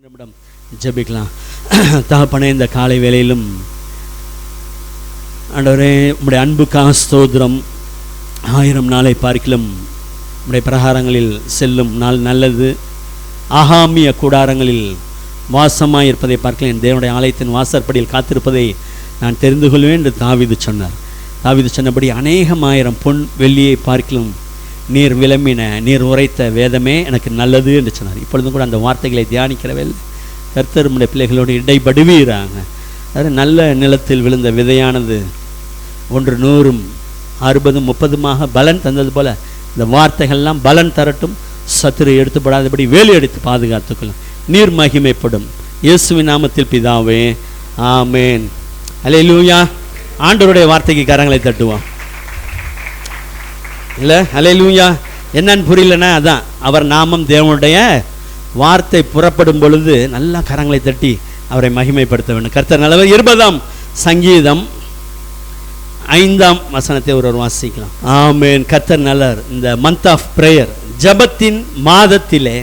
நிமிடம் ஜெபிக்கலாம். தகப்பனே, இந்த காலை வேளையிலும் ஆண்டவரே உம்முடைய அன்புக்காக ஸ்தோத்திரம். 1000 நாளை பார்க்கிலும் உம்முடைய பிரகாரங்களில் செல்லும் நாள் நல்லது. ஆகாமிய கூடாரங்களில் வாசமாய் இருப்பதை பார்க்கலாம். என் தேவனுடைய ஆலயத்தின் வாசற்படியில் காத்திருப்பதை நான் தெரிந்து கொள்வேன் என்று தாவீது சொன்னார். தாவீது சொன்னபடி அநேகமாயிரம் பொன் வெள்ளியை பார்க்கிலும் நீர் விளம்பின நீர் உரைத்த வேதமே எனக்கு நல்லது என்று சொன்னார். இப்பொழுதும் கூட அந்த வார்த்தைகளை தியானிக்கிறவே கர்த்தர் உம்முடைய பிள்ளைகளோடு இடைப்படுவீராங்க. அது நல்ல நிலத்தில் விழுந்த விதையானது 1 100 60 30 பலன் தந்தது போல இந்த வார்த்தைகள்லாம் பலன் தரட்டும். சத்துரு எடுத்துப்படாதபடி வேலி அடித்து பாதுகாத்துக்கொள்ளும். நீர் மகிமைப்படும். இயேசுவின் நாமத்தில் பிதாவே, ஆமேன். அல்லேலூயா. ஆண்டவருடைய வார்த்தைக்கு கரங்களை தட்டுவோம். இல்லை, அல்லேலூயா. என்னன்னு புரியலன்னா அதான், அவர் நாமம் தேவனுடைய வார்த்தை புறப்படும் பொழுது நல்லா கரங்களை தட்டி அவரை மகிமைப்படுத்த வேண்டும். கர்த்தர் நல்லவர். 20ஆம் சங்கீதம் 5ஆம் வசனத்தை ஒருவர் வாசிக்கலாம். ஆமேன். கர்த்தர் நல்லவர். இந்த மந்த் ஆஃப் பிரேயர், ஜபத்தின் மாதத்திலே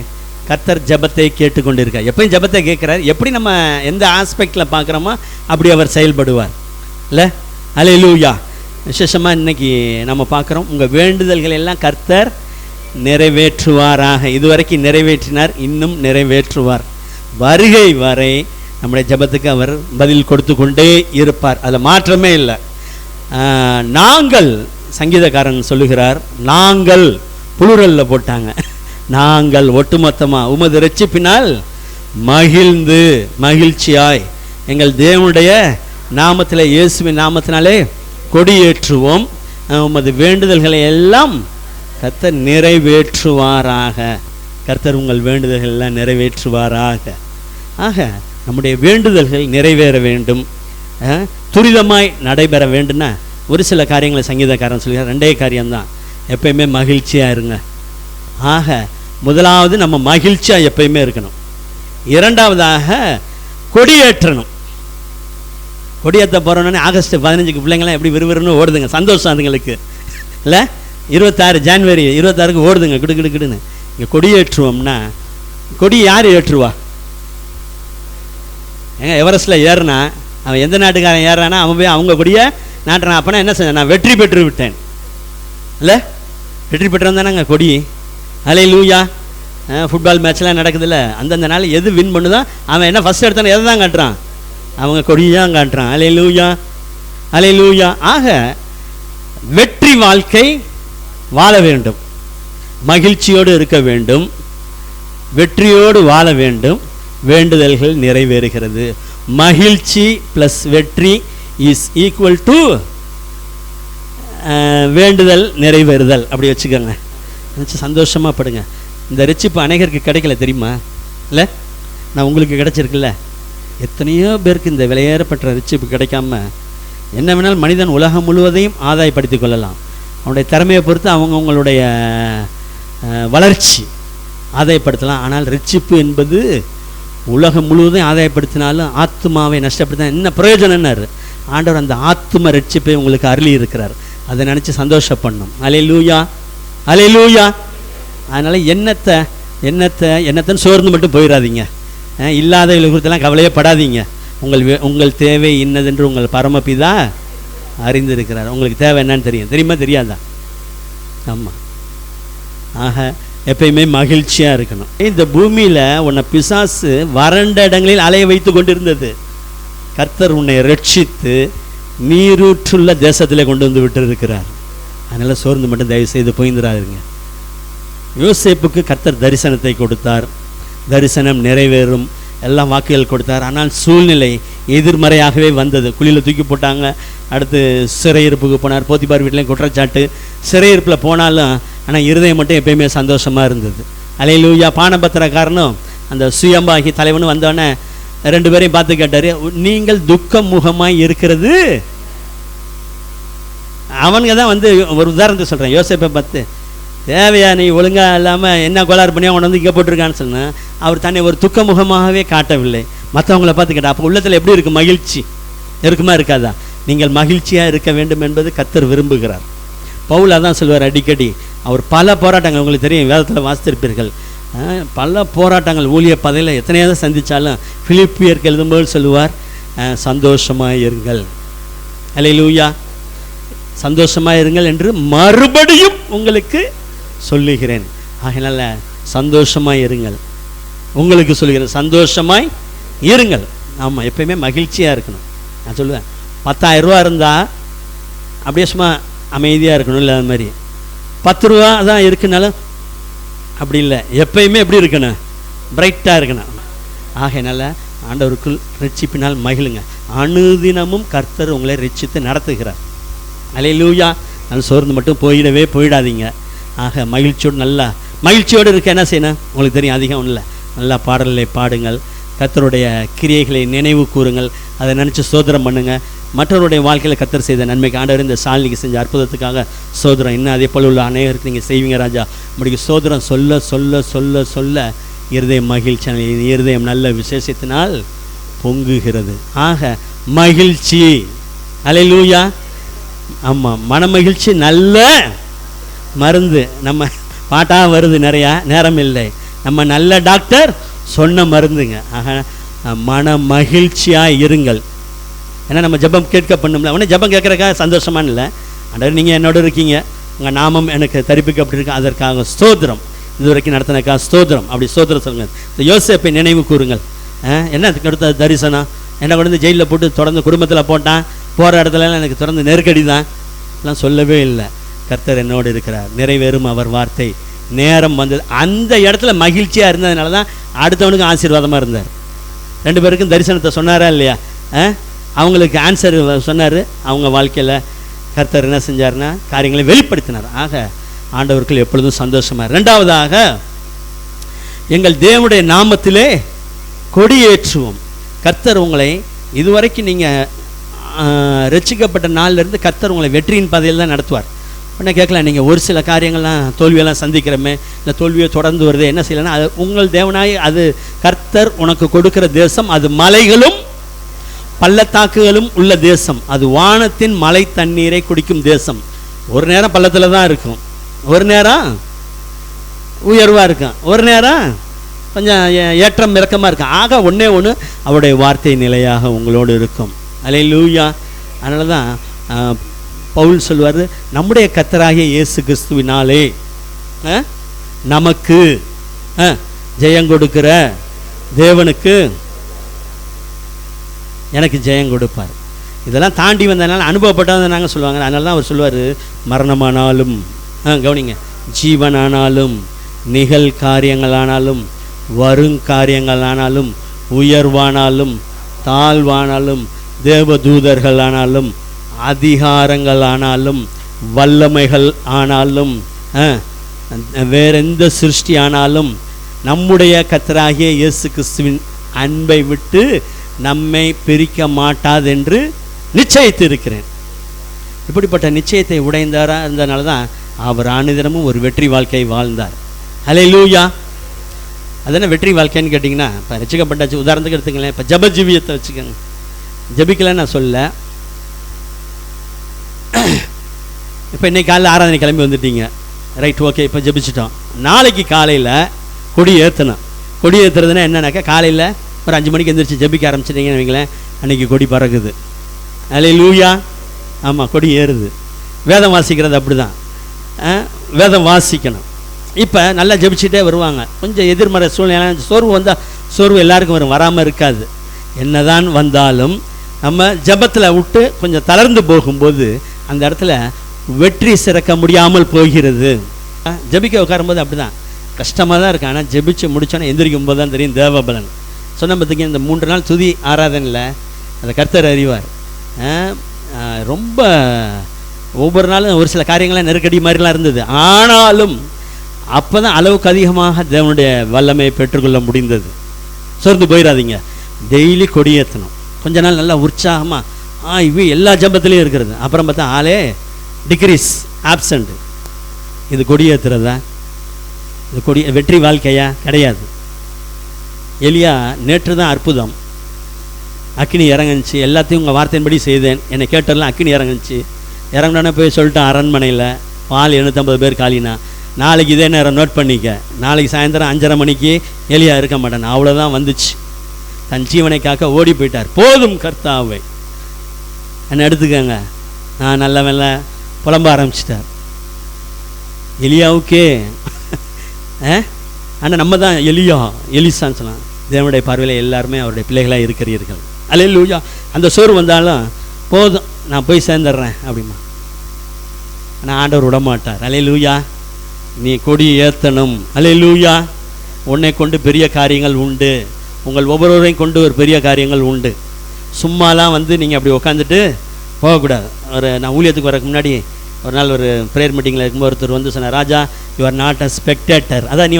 கர்த்தர் ஜபத்தை கேட்டுக்கொண்டிருக்கார். எப்பயும் ஜபத்தை கேட்குறார். எப்படி நம்ம எந்த ஆஸ்பெக்டில் பார்க்குறோமோ அப்படி அவர் செயல்படுவார். இல்லை, அல்லேலூயா. விசேஷமாக இன்னைக்கு நம்ம பார்க்குறோம், உங்கள் வேண்டுதல்கள் எல்லாம் கர்த்தர் நிறைவேற்றுவாராக. இதுவரைக்கும் நிறைவேற்றினார், இன்னும் நிறைவேற்றுவார். வருகை வரை நம்முடைய ஜபத்துக்கு அவர் பதில் கொடுத்து கொண்டே இருப்பார். அதில் மாற்றமே இல்லை. நாங்கள், சங்கீதக்காரன் சொல்லுகிறார், நாங்கள் புளுரலில் போட்டாங்க. நாங்கள் ஒட்டுமொத்தமாக உமது இரட்சிப்பினால் மகிழ்ந்து மகிழ்ச்சியாய் எங்கள் தேவனுடைய நாமத்தில், இயேசுவின் நாமத்தினாலே கொடியேற்றுவோம். உமது வேண்டுதல்களை எல்லாம் கர்த்தர் நிறைவேற்றுவாராக. கர்த்தர் உங்கள் வேண்டுதல்கள் எல்லாம் நிறைவேற்றுவாராக. ஆக நம்முடைய வேண்டுதல்கள் நிறைவேற வேண்டும், துரிதமாய் நடைபெற வேண்டும்னா ஒரு சில காரியங்களை சங்கீதக்காரன் சொல்கிறார். 2 காரியம்தான். எப்பயுமே மகிழ்ச்சியாக இருங்க. ஆக முதலாவது நம்ம மகிழ்ச்சியாக எப்பயுமே இருக்கணும். 2வதாக கொடியேற்றணும். கொடியேற்ற போகிறோன்னே ஆகஸ்ட் 15க்கு பிள்ளைங்களாம் எப்படி விறுவிறுன்னு ஓடுதுங்க. சந்தோஷம் அதுங்களுக்கு. இல்லை, 26 ஜனவரி 26க்கு ஓடுதுங்க கிடுன்னு. இங்கே கொடியேற்றுவோம்னா, கொடி யார் ஏற்றுவா? எவரெஸ்டில் ஏறுனா அவன் எந்த நாட்டுக்காரன் ஏறானா அவன் போய் அவங்க கொடியை நாட்டுறான். அப்போனா என்ன செஞ்சேன்? நான் வெற்றி பெற்று விட்டேன். இல்லை, வெற்றி பெற்று தானேங்க கொடி. அல்லேலூயா. ஃபுட்பால் மேட்ச்லாம் நடக்குதுல்ல, அந்தந்த நாள் எது வின் பண்ணுதோ அவன் என்ன ஃபஸ்ட் எடுத்தானே எதை தான் காட்டுறான்? அவங்க கொடியாக காட்டுறான். அல்லேலூயா, அல்லேலூயா. ஆக வெற்றி வாழ்க்கை வாழ வேண்டும், மகிழ்ச்சியோடு இருக்க வேண்டும், வெற்றியோடு வாழ வேண்டும். வேண்டுதல்கள் நிறைவேறுகிறது. மகிழ்ச்சி ப்ளஸ் வெற்றி இஸ் ஈக்குவல் டு வேண்டுதல் நிறைவேறுதல். அப்படி வச்சுக்கோங்க. நினச்சி சந்தோஷமாக படுங்க. இந்த ரட்சிப்பு அநேகருக்கு கிடைக்கல தெரியுமா? இல்லை, நான் உங்களுக்கு கிடைச்சிருக்குல்ல. எத்தனையோ பேருக்கு இந்த விலையேறப்பட்ட ரட்சிப்பு கிடைக்காம என்ன வேணாலும் மனிதன் உலகம் முழுவதையும் ஆதாயப்படுத்தி கொள்ளலாம். அவனுடைய திறமையை பொறுத்து அவங்களுடைய வளர்ச்சி ஆதாயப்படுத்தலாம். ஆனால் ரட்சிப்பு என்பது உலகம் முழுவதையும் ஆதாயப்படுத்தினாலும் ஆத்மாவை நஷ்டப்படுத்த என்ன பிரயோஜனம்? என்னார் ஆண்டவர்? அந்த ஆத்ம ரட்சிப்பை உங்களுக்கு அருளி இருக்கிறார். அதை நினச்சி சந்தோஷப்படணும். அல்லேலூயா, அல்லேலூயா. அதனால் என்னத்தை சோர்ந்து மட்டும் போயிடாதீங்க. இல்லாதவர்களை குறித்தெல்லாம் கவலையே படாதீங்க. உங்கள் தேவை இன்னதென்று உங்கள் பரமபிதா அறிந்திருக்கிறார். உங்களுக்கு தேவை என்னன்னு தெரியுமா? தெரியாதா? ஆமாம். ஆக எப்பயுமே மகிழ்ச்சியாக இருக்கணும். இந்த பூமியில் உன்னை பிசாசு வறண்ட இடங்களில் அலைய வைத்து கொண்டிருந்தது. கர்த்தர் உன்னை ரட்சித்து நீரூற்றுள்ள தேசத்தில் கொண்டு வந்து விட்டு இருக்கிறார். அதனால் சோர்ந்து மட்டும் தயவு செய்து போய்ந்துடாதுங்க. யோசேப்புக்கு கர்த்தர் தரிசனத்தை கொடுத்தார். தரிசனம் நிறைவேறும், எல்லாம் வாக்குகள் கொடுத்தார். ஆனால் சூழ்நிலை எதிர்மறையாகவே வந்தது. குழியில் தூக்கி போட்டாங்க. அடுத்து சிறையிருப்புக்கு போனார். போத்திபார் வீட்டிலையும் குற்றச்சாட்டு. சிறையிருப்பில் போனாலும் ஆனால் இருதயம் மட்டும் எப்பயுமே சந்தோஷமாக இருந்தது. அல்லேலூயா. பானபத்திரக்காரனும் அந்த சுயம்பாகி தலைவனும் வந்தோடனே 2 பேரையும் பார்த்து கேட்டார், நீங்கள் துக்கம் முகமாய் இருக்கிறது. அவனுங்க தான் வந்து ஒரு உதாரணத்தை சொல்கிறேன். யோசேப்பை பார்த்து, தேவையா நீ ஒழுங்காக இல்லாமல் என்ன கோளாறு பண்ணியா உன்னை வந்து இங்கே போட்டிருக்கான்னு சொன்னேன். அவர் தன்னை ஒரு துக்க முகமாகவே காட்டவில்லை. மற்றவங்கள பார்த்து கேட்டால் அப்போ உள்ளத்தில் எப்படி இருக்குது? மகிழ்ச்சி இருக்குமா இருக்காதா? நீங்கள் மகிழ்ச்சியாக இருக்க வேண்டும் என்பது கர்த்தர் விரும்புகிறார். பவுல் அதான் சொல்வார் அடிக்கடி. அவர் பல போராட்டங்கள், உங்களுக்கு தெரியும், வேதத்தில் வாசித்திருப்பீர்கள். பல போராட்டங்கள் ஊழிய பதையில் எத்தனையாவது சந்தித்தாலும் பிலிப்பியருக்கு எழுதும்போது சொல்லுவார், சந்தோஷமாக இருங்கள், அல்லேலூயா, சந்தோஷமாக இருங்கள் என்று மறுபடியும் உங்களுக்கு சொல்லுகிறேன். ஆகையினால சந்தோஷமாக இருங்கள், உங்களுக்கு சொல்லுகிறேன், சந்தோஷமாய் இருங்கள். ஆமாம், எப்பயுமே மகிழ்ச்சியாக இருக்கணும். நான் சொல்லுவேன், 10,000 ரூபா இருந்தால் அப்படியே சும்மா அமைதியாக இருக்கணும், இல்லை அது மாதிரி 10 ரூபா தான் இருக்குனாலும் அப்படி இல்லை, எப்பயுமே எப்படி இருக்கணும், பிரைட்டாக இருக்கணும். ஆகையினால ஆண்டவருக்குள் ரட்சிப்பினால் மகிழுங்க. அனுதினமும் கர்த்தர் உங்களை ரட்சித்து நடத்துகிறார். அல்லேலூயா. நான் சோர்ந்து மட்டும் போயிடாதீங்க. ஆக மகிழ்ச்சியோடு இருக்க என்ன செய்யணும் உங்களுக்கு தெரியும், அதிகம் ஒன்றும் இல்லை, நல்லா பாடல்களை பாடுங்கள், கர்த்தருடைய கிரியைகளை நினைவு கூறுங்கள், அதை நினச்சி ஸ்தோத்திரம் பண்ணுங்கள். மற்றவருடைய வாழ்க்கையில் கர்த்தர் செய்த நன்மைக்கு ஆண்டவர் இந்த சாலினிக்கு செஞ்ச அற்புதத்துக்காக ஸ்தோத்திரம். இன்னும் அதே போல் உள்ள அநேகருக்கு நீங்கள் செய்வீங்க ராஜா. உங்களுக்கு ஸ்தோத்திரம் சொல்ல சொல்ல சொல்ல சொல்ல இருதயம் மகிழ்ச்சி, இருதயம் நல்ல விசேஷத்தினால் பொங்குகிறது. ஆக மகிழ்ச்சி, அல்லேலூயா. ஆமாம், மன மகிழ்ச்சி நல்ல மருந்து. நம்ம பாட்டாக வருது, நிறையா நேரம் இல்லை, நம்ம நல்ல டாக்டர் சொன்ன மருந்துங்க. ஆக மன மகிழ்ச்சியாக இருங்கள். ஏன்னா நம்ம ஜெபம் கேட்க பண்ணும்ல, உடனே ஜெபம் கேட்குறக்காக சந்தோஷமான இல்லை, ஆண்டவர் நீங்கள் என்னோட இருக்கீங்க, உங்கள் நாமம் எனக்கு தரிப்புக்கு அப்படி இருக்கு, அதற்காக ஸ்தோத்திரம், இது வரைக்கும் நடத்தினக்காக ஸ்தோத்திரம். அப்படி ஸ்தோத்திரம் சொல்லுங்கள். இந்த யோசேப்பை நினைவு கூறுங்கள். என்ன கொடுத்த தரிசனம், என்னை கொண்டு வந்து ஜெயிலில் போட்டு தொடர்ந்து குடும்பத்தில் போட்டான், போகிற இடத்துலலாம் எனக்கு தொடர்ந்து நெருக்கடி தான், எல்லாம் சொல்லவே இல்லை. கர்த்தர் என்னோடு இருக்கிறார், நிறைவேறும் அவர் வார்த்தை, நேரம் வந்தது. அந்த இடத்துல மகிழ்ச்சியாக இருந்ததுனால தான் அடுத்தவனுக்கு ஆசீர்வாதமாக இருந்தார். 2 பேருக்கும் தரிசனத்தை சொன்னாரா இல்லையா? அவங்களுக்கு ஆன்சர் சொன்னார். அவங்க வாழ்க்கையில் கர்த்தர் என்ன செஞ்சார்னா காரியங்களை வெளிப்படுத்தினார். ஆக ஆண்டவர்கள் எப்பொழுதும் சந்தோஷமாக. 2வதாக, எங்கள் தேவனுடைய நாமத்திலே கொடியேற்றுவோம். கர்த்தர் உங்களை இதுவரைக்கும் நீங்கள் ரட்சிக்கப்பட்ட நாளிலிருந்து கர்த்தர் உங்களை வெற்றியின் பாதையில் தான் நடத்துவார். உடனே கேட்கலாம், நீங்கள் ஒரு சில காரியங்கள்லாம் தோல்வியெல்லாம் சந்திக்கிறோமே, இல்லை தோல்வியை தொடர்ந்து வருது, என்ன செய்யலைன்னா, அது உங்கள் தேவனாய் அது கர்த்தர் உனக்கு கொடுக்கிற தேசம், அது மலைகளும் பள்ளத்தாக்குகளும் உள்ள தேசம், அது வானத்தின் மலை தண்ணீரை குடிக்கும் தேசம். ஒரு நேரம் பள்ளத்தில் தான் இருக்கும், ஒரு நேரம் உயர்வாக இருக்கும், ஒரு நேரம் கொஞ்சம் ஏற்றம் இறக்கமாக இருக்கும். ஆக ஒன்றே ஒன்று, அவருடைய வார்த்தை நிலையாக உங்களோடு இருக்கும். அல்லேலூயா. அதனால தான் பவுல் சொல்வார், நம்முடைய கர்த்தராகிய இயேசு கிறிஸ்துவினாலே நமக்கு ஜெயம் கொடுக்கிற தேவனுக்கு எனக்கு ஜெயம் கொடுப்பார். இதெல்லாம் தாண்டி வந்ததுனால அனுபவப்பட்டதை நாங்கள் சொல்லுவாங்க. அதனால தான் அவர் சொல்லுவார், மரணமானாலும் கவனிங்க, ஜீவனானாலும் நிகழ்காரியங்களானாலும் வருங்காரியங்களானாலும் உயர்வானாலும் தாழ்வானாலும் தேவதூதர்களானாலும் அதிகாரங்களானாலும் வல்லமைகள் ஆனாலும் வேறெந்த சிருஷ்டி ஆனாலும் நம்முடைய கர்த்தராகிய இயேசு கிறிஸ்துவின் அன்பை விட்டு நம்மை பிரிக்க மாட்டாதென்று நிச்சயித்து இருக்கிறேன். இப்படிப்பட்ட நிச்சயத்தை உடைந்தாரா இருந்ததுனால தான் அவர் அனுதினமும் ஒரு வெற்றி வாழ்க்கை வாழ்ந்தார். அல்லேலூயா. அதென்ன வெற்றி வாழ்க்கைன்னு கேட்டிங்கன்னா, இப்போ ரட்சிக்கப்பட்டாச்சு, உதாரணத்துக்கு எடுத்துங்களேன், இப்போ ஜப ஜீவியத்தை வச்சுக்கோங்க. ஜபிக்கலன்னு நான் சொல்ல, இப்போ இன்றைக்கி காலையில் ஆராதனை கிளம்பி வந்துட்டீங்க, ரைட், ஓகே, இப்போ ஜபிச்சிட்டோம். நாளைக்கு காலையில் கொடி ஏற்றணும். கொடி ஏற்றுறதுன்னா என்னன்னாக்கா, காலையில் ஒரு 5 மணிக்கு எந்திரிச்சு ஜபிக்க ஆரம்பிச்சிட்டிங்கன்னு வைங்களேன், அன்றைக்கி கொடி பறக்குது. அல்லேலூயா. ஆமாம், கொடி ஏறுது. வேதம் வாசிக்கிறது அப்படி தான், வேதம் வாசிக்கணும். இப்போ நல்லா ஜபிச்சுட்டே வருவாங்க. கொஞ்சம் எதிர்மறை சூழ்நிலை, சோர்வு வந்தால் சோர்வு எல்லாருக்கும் வரும், வராமல் இருக்காது. என்னதான் வந்தாலும் நம்ம ஜபத்தில் விட்டு கொஞ்சம் தளர்ந்து போகும்போது அந்த இடத்துல வெற்றி சிறக்க முடியாமல் போகிறது. ஜபிக்க உட்காரும்போது அப்படி தான் கஷ்டமாக தான் இருக்கு. ஆனால் ஜபிச்சு முடிச்சோன்னா எந்திரிக்கும் போது தான் தெரியும் தேவபலன். சொன்ன பார்த்திங்க, இந்த 3 நாள் துதி ஆராதனையில் அந்த கர்த்தர் அறிவார். ரொம்ப ஒவ்வொரு நாளும் ஒரு சில காரியங்கள்லாம் நெருக்கடி மாதிரிலாம் இருந்தது. ஆனாலும் அப்போ தான் அளவுக்கு அதிகமாக தேவனுடைய வல்லமையை பெற்றுக்கொள்ள முடிந்தது. சோர்ந்து போயிடாதீங்க, டெய்லி கொடியேற்றணும். கொஞ்ச நாள் நல்லா உற்சாகமாக இவ எல்லா ஜபத்துலேயும் இருக்கிறது. அப்புறம் பார்த்தா ஆளே டிக்ரீஸ், ஆப்சண்ட். இது கொடியேற்றுறதா? இது கொடி வெற்றி வாழ்க்கையா? கிடையாது. எலியா நேற்று தான் அற்புதம், அக்கினி இறங்குச்சு, எல்லாத்தையும் உங்கள் வார்த்தையின்படி செய்தேன், என்னை கேட்டெல்லாம் அக்கினி இறங்குச்சு. இறங்கினோடனே போய் சொல்லிட்டேன், அரண்மனையில் பால் 750 பேர் காலினா. நாளைக்கு இதே நேரம் நோட் பண்ணிக்க, நாளைக்கு சாயந்தரம் 5:30 மணிக்கு எலியா இருக்க மாட்டேன். அவ்வளோதான் வந்துச்சு. தன் ஜீவனை காக்க ஓடி போயிட்டார். போதும் கர்த்தாவே என்ன எடுத்துக்கங்க, நான் நல்ல புலம்ப ஆரம்பிச்சிட்டார். எலியாவுக்கே ஆனால் நம்ம தான் எலிசான்னு சொல்லலாம். தேவனுடைய பார்வையில் எல்லாருமே அவருடைய பிள்ளைகளாக இருக்கிறீர்கள். அல்லேலூயா. அந்த சோறு வந்தாலும் போதும் நான் போய் சேர்ந்துடுறேன் அப்படிமா. ஆனால் ஆண்டவர் விடமாட்டார். அல்லேலூயா. நீ கொடி ஏற்றணும். அல்லேலூயா. உன்னை கொண்டு பெரிய காரியங்கள் உண்டு, உங்கள் ஒவ்வொருவரையும் கொண்டு ஒரு பெரிய காரியங்கள் உண்டு. சும்மாலாம் நீங்கள் அப்படி உட்காந்துட்டு போகக்கூடாது. நான் ஊழியத்துக்கு வரக்கு முன்னாடி ஒரு நாள் ஒரு ப்ரேயர் மீட்டிங்கில் இருக்கும்போது ஒருத்தர் சொன்னார், Raja you are not a spectator. அதான் நீ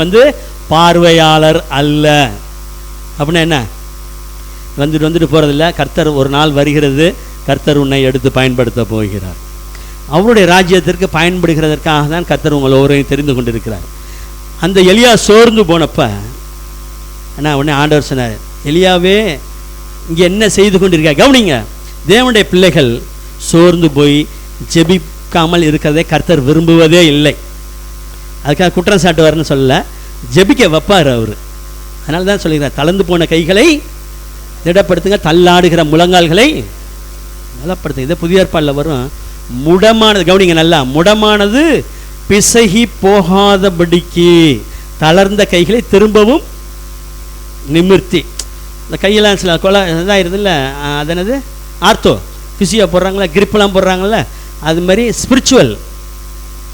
பார்வையாளர் அல்ல. அப்படின்னா என்ன, வந்துட்டு போகிறதில்ல. கர்த்தர் ஒரு நாள் வருகிறது, கர்த்தர் உன்னை எடுத்து பயன்படுத்த போகிறார். அவருடைய ராஜ்யத்திற்கு பயன்படுகிறதற்காக தான் கர்த்தர் உங்களை ஒவ்வொருவரையும் தெரிந்து கொண்டிருக்கிறார். அந்த எலியா சோர்ந்து போனப்ப உடனே ஆண்டவர் சொன்னார், எலியாவே இங்கே என்ன செய்து கொண்டிருக்க கவனிங்க. தேவனுடைய பிள்ளைகள் சோர்ந்து போய் ஜெபிக்காமல் இருக்கிறதை கர்த்தர் விரும்புவதே இல்லை. அதுக்காக குற்றம் சாட்டுவார்னு சொல்லலை, ஜெபிக்க வைப்பார் அவர். அதனால தான் சொல்லிக்கிறார், தளர்ந்து போன கைகளை திடப்படுத்துங்க, தள்ளாடுகிற முழங்கால்களை பலப்படுத்துங்க. இதை புதிய ஏற்பாடில் வரும். முடமானது, கவனிங்க நல்லா, முடமானது பிசகி போகாதபடிக்கு தளர்ந்த கைகளை திரும்பவும் நிமிர்த்தி. இந்த கையெல்லாம் சில கொலை இதாக இருதில்ல, அது என்னது ஆர்த்தோ ஃபிசியோ போடுறாங்களா, கிரிப்பெல்லாம் போடுறாங்கள, அது மாதிரி ஸ்பிரிச்சுவல்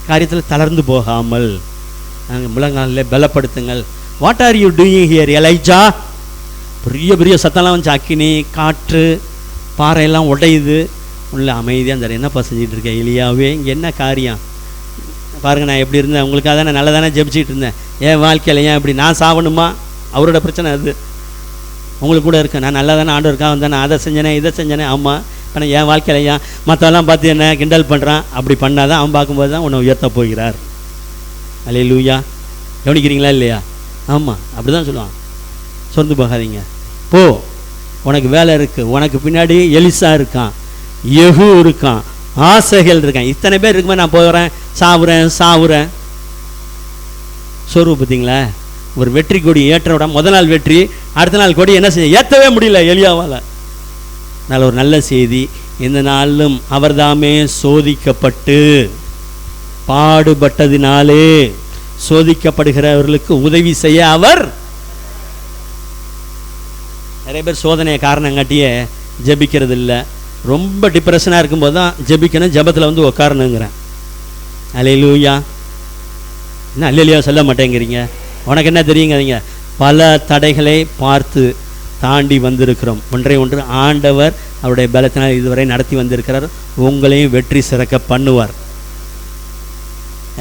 காரியத்தில் தளர்ந்து போகாமல் நாங்கள் முழங்காலில் பலப்படுத்துங்கள். What are you doing here Elijah? பெரிய பெரிய சத்தம்லாம் வந்து அக்கினி, காற்று, பாறையெல்லாம் உடையுது. உள்ள அமைதியாக அந்த என்னப்பா செஞ்சுட்டு இருக்கேன் எலியாவே, இங்கே என்ன காரியம் பாருங்கள். நான் எப்படி இருந்தேன், உங்களுக்காக தானே நல்லா தானே ஜெபிச்சிட்டு இருந்தேன். என் வாழ்க்கையில் ஏன் இப்படி நான் சாவணுமா? அவரோட பிரச்சனை அது. உங்களுக்கு கூட இருக்கேன், நான் நல்லா தானே ஆண்டவருக்காக வந்தேன், நான் அதை செஞ்சேனே இதை செஞ்சேனே. ஆமாம், இப்போ நான் என் வாழ்க்கையில் ஏன் மற்றவெல்லாம் பார்த்து என்ன கிண்டல் பண்ணுறான்? அப்படி பண்ணால் தான் அவன் பார்க்கும்போது தான் உன்னை உயர்த்த போகிறார். அல்லேலூயா. கவனிக்கிறீங்களா இல்லையா? ஆமாம், அப்படி தான் சொல்லுவான். சொந்து போகாதீங்க, போ, உனக்கு வேலை இருக்குது, உனக்கு பின்னாடி எலிசா இருக்கான், யெகூ இருக்கான், ஆசைகள் இருக்கான். இத்தனை பேர் இருக்கும்போது நான் போகிறேன், சாவுறேன். சோர்வு பார்த்தீங்களா? ஒரு வெற்றி கொடி ஏற்ற விட முதல் நாள் வெற்றி, அடுத்த நாள் கொடி என்ன செய்ய ஏற்றவே முடியல எலியாவால். அதனால் ஒரு நல்ல செய்தி, இந்த நாளிலும் அவர்தாமே சோதிக்கப்பட்டு பாடுபட்டதினாலே சோதிக்கப்படுகிறவர்களுக்கு உதவி செய்ய அவர். நிறைய பேர் சோதனையை காரணம் காட்டியே ஜெபிக்கிறது இல்லை. ரொம்ப டிப்ரெஷனாக இருக்கும்போது தான் ஜெபிக்கணும், ஜெபத்தில் உட்காரணுங்கிறேன். அல்லேலூயா. என்ன அல்லேலூயா சொல்ல மாட்டேங்கிறீங்க? உனக்கு என்ன தெரியுங்கிறீங்க? பல தடைகளை பார்த்து தாண்டி வந்திருக்கிறோம். ஒன்று ஆண்டவர் அவருடைய பலத்தினால் இதுவரை நடத்தி வந்திருக்கிறார். உங்களையும் வெற்றி சிறக்க பண்ணுவார்.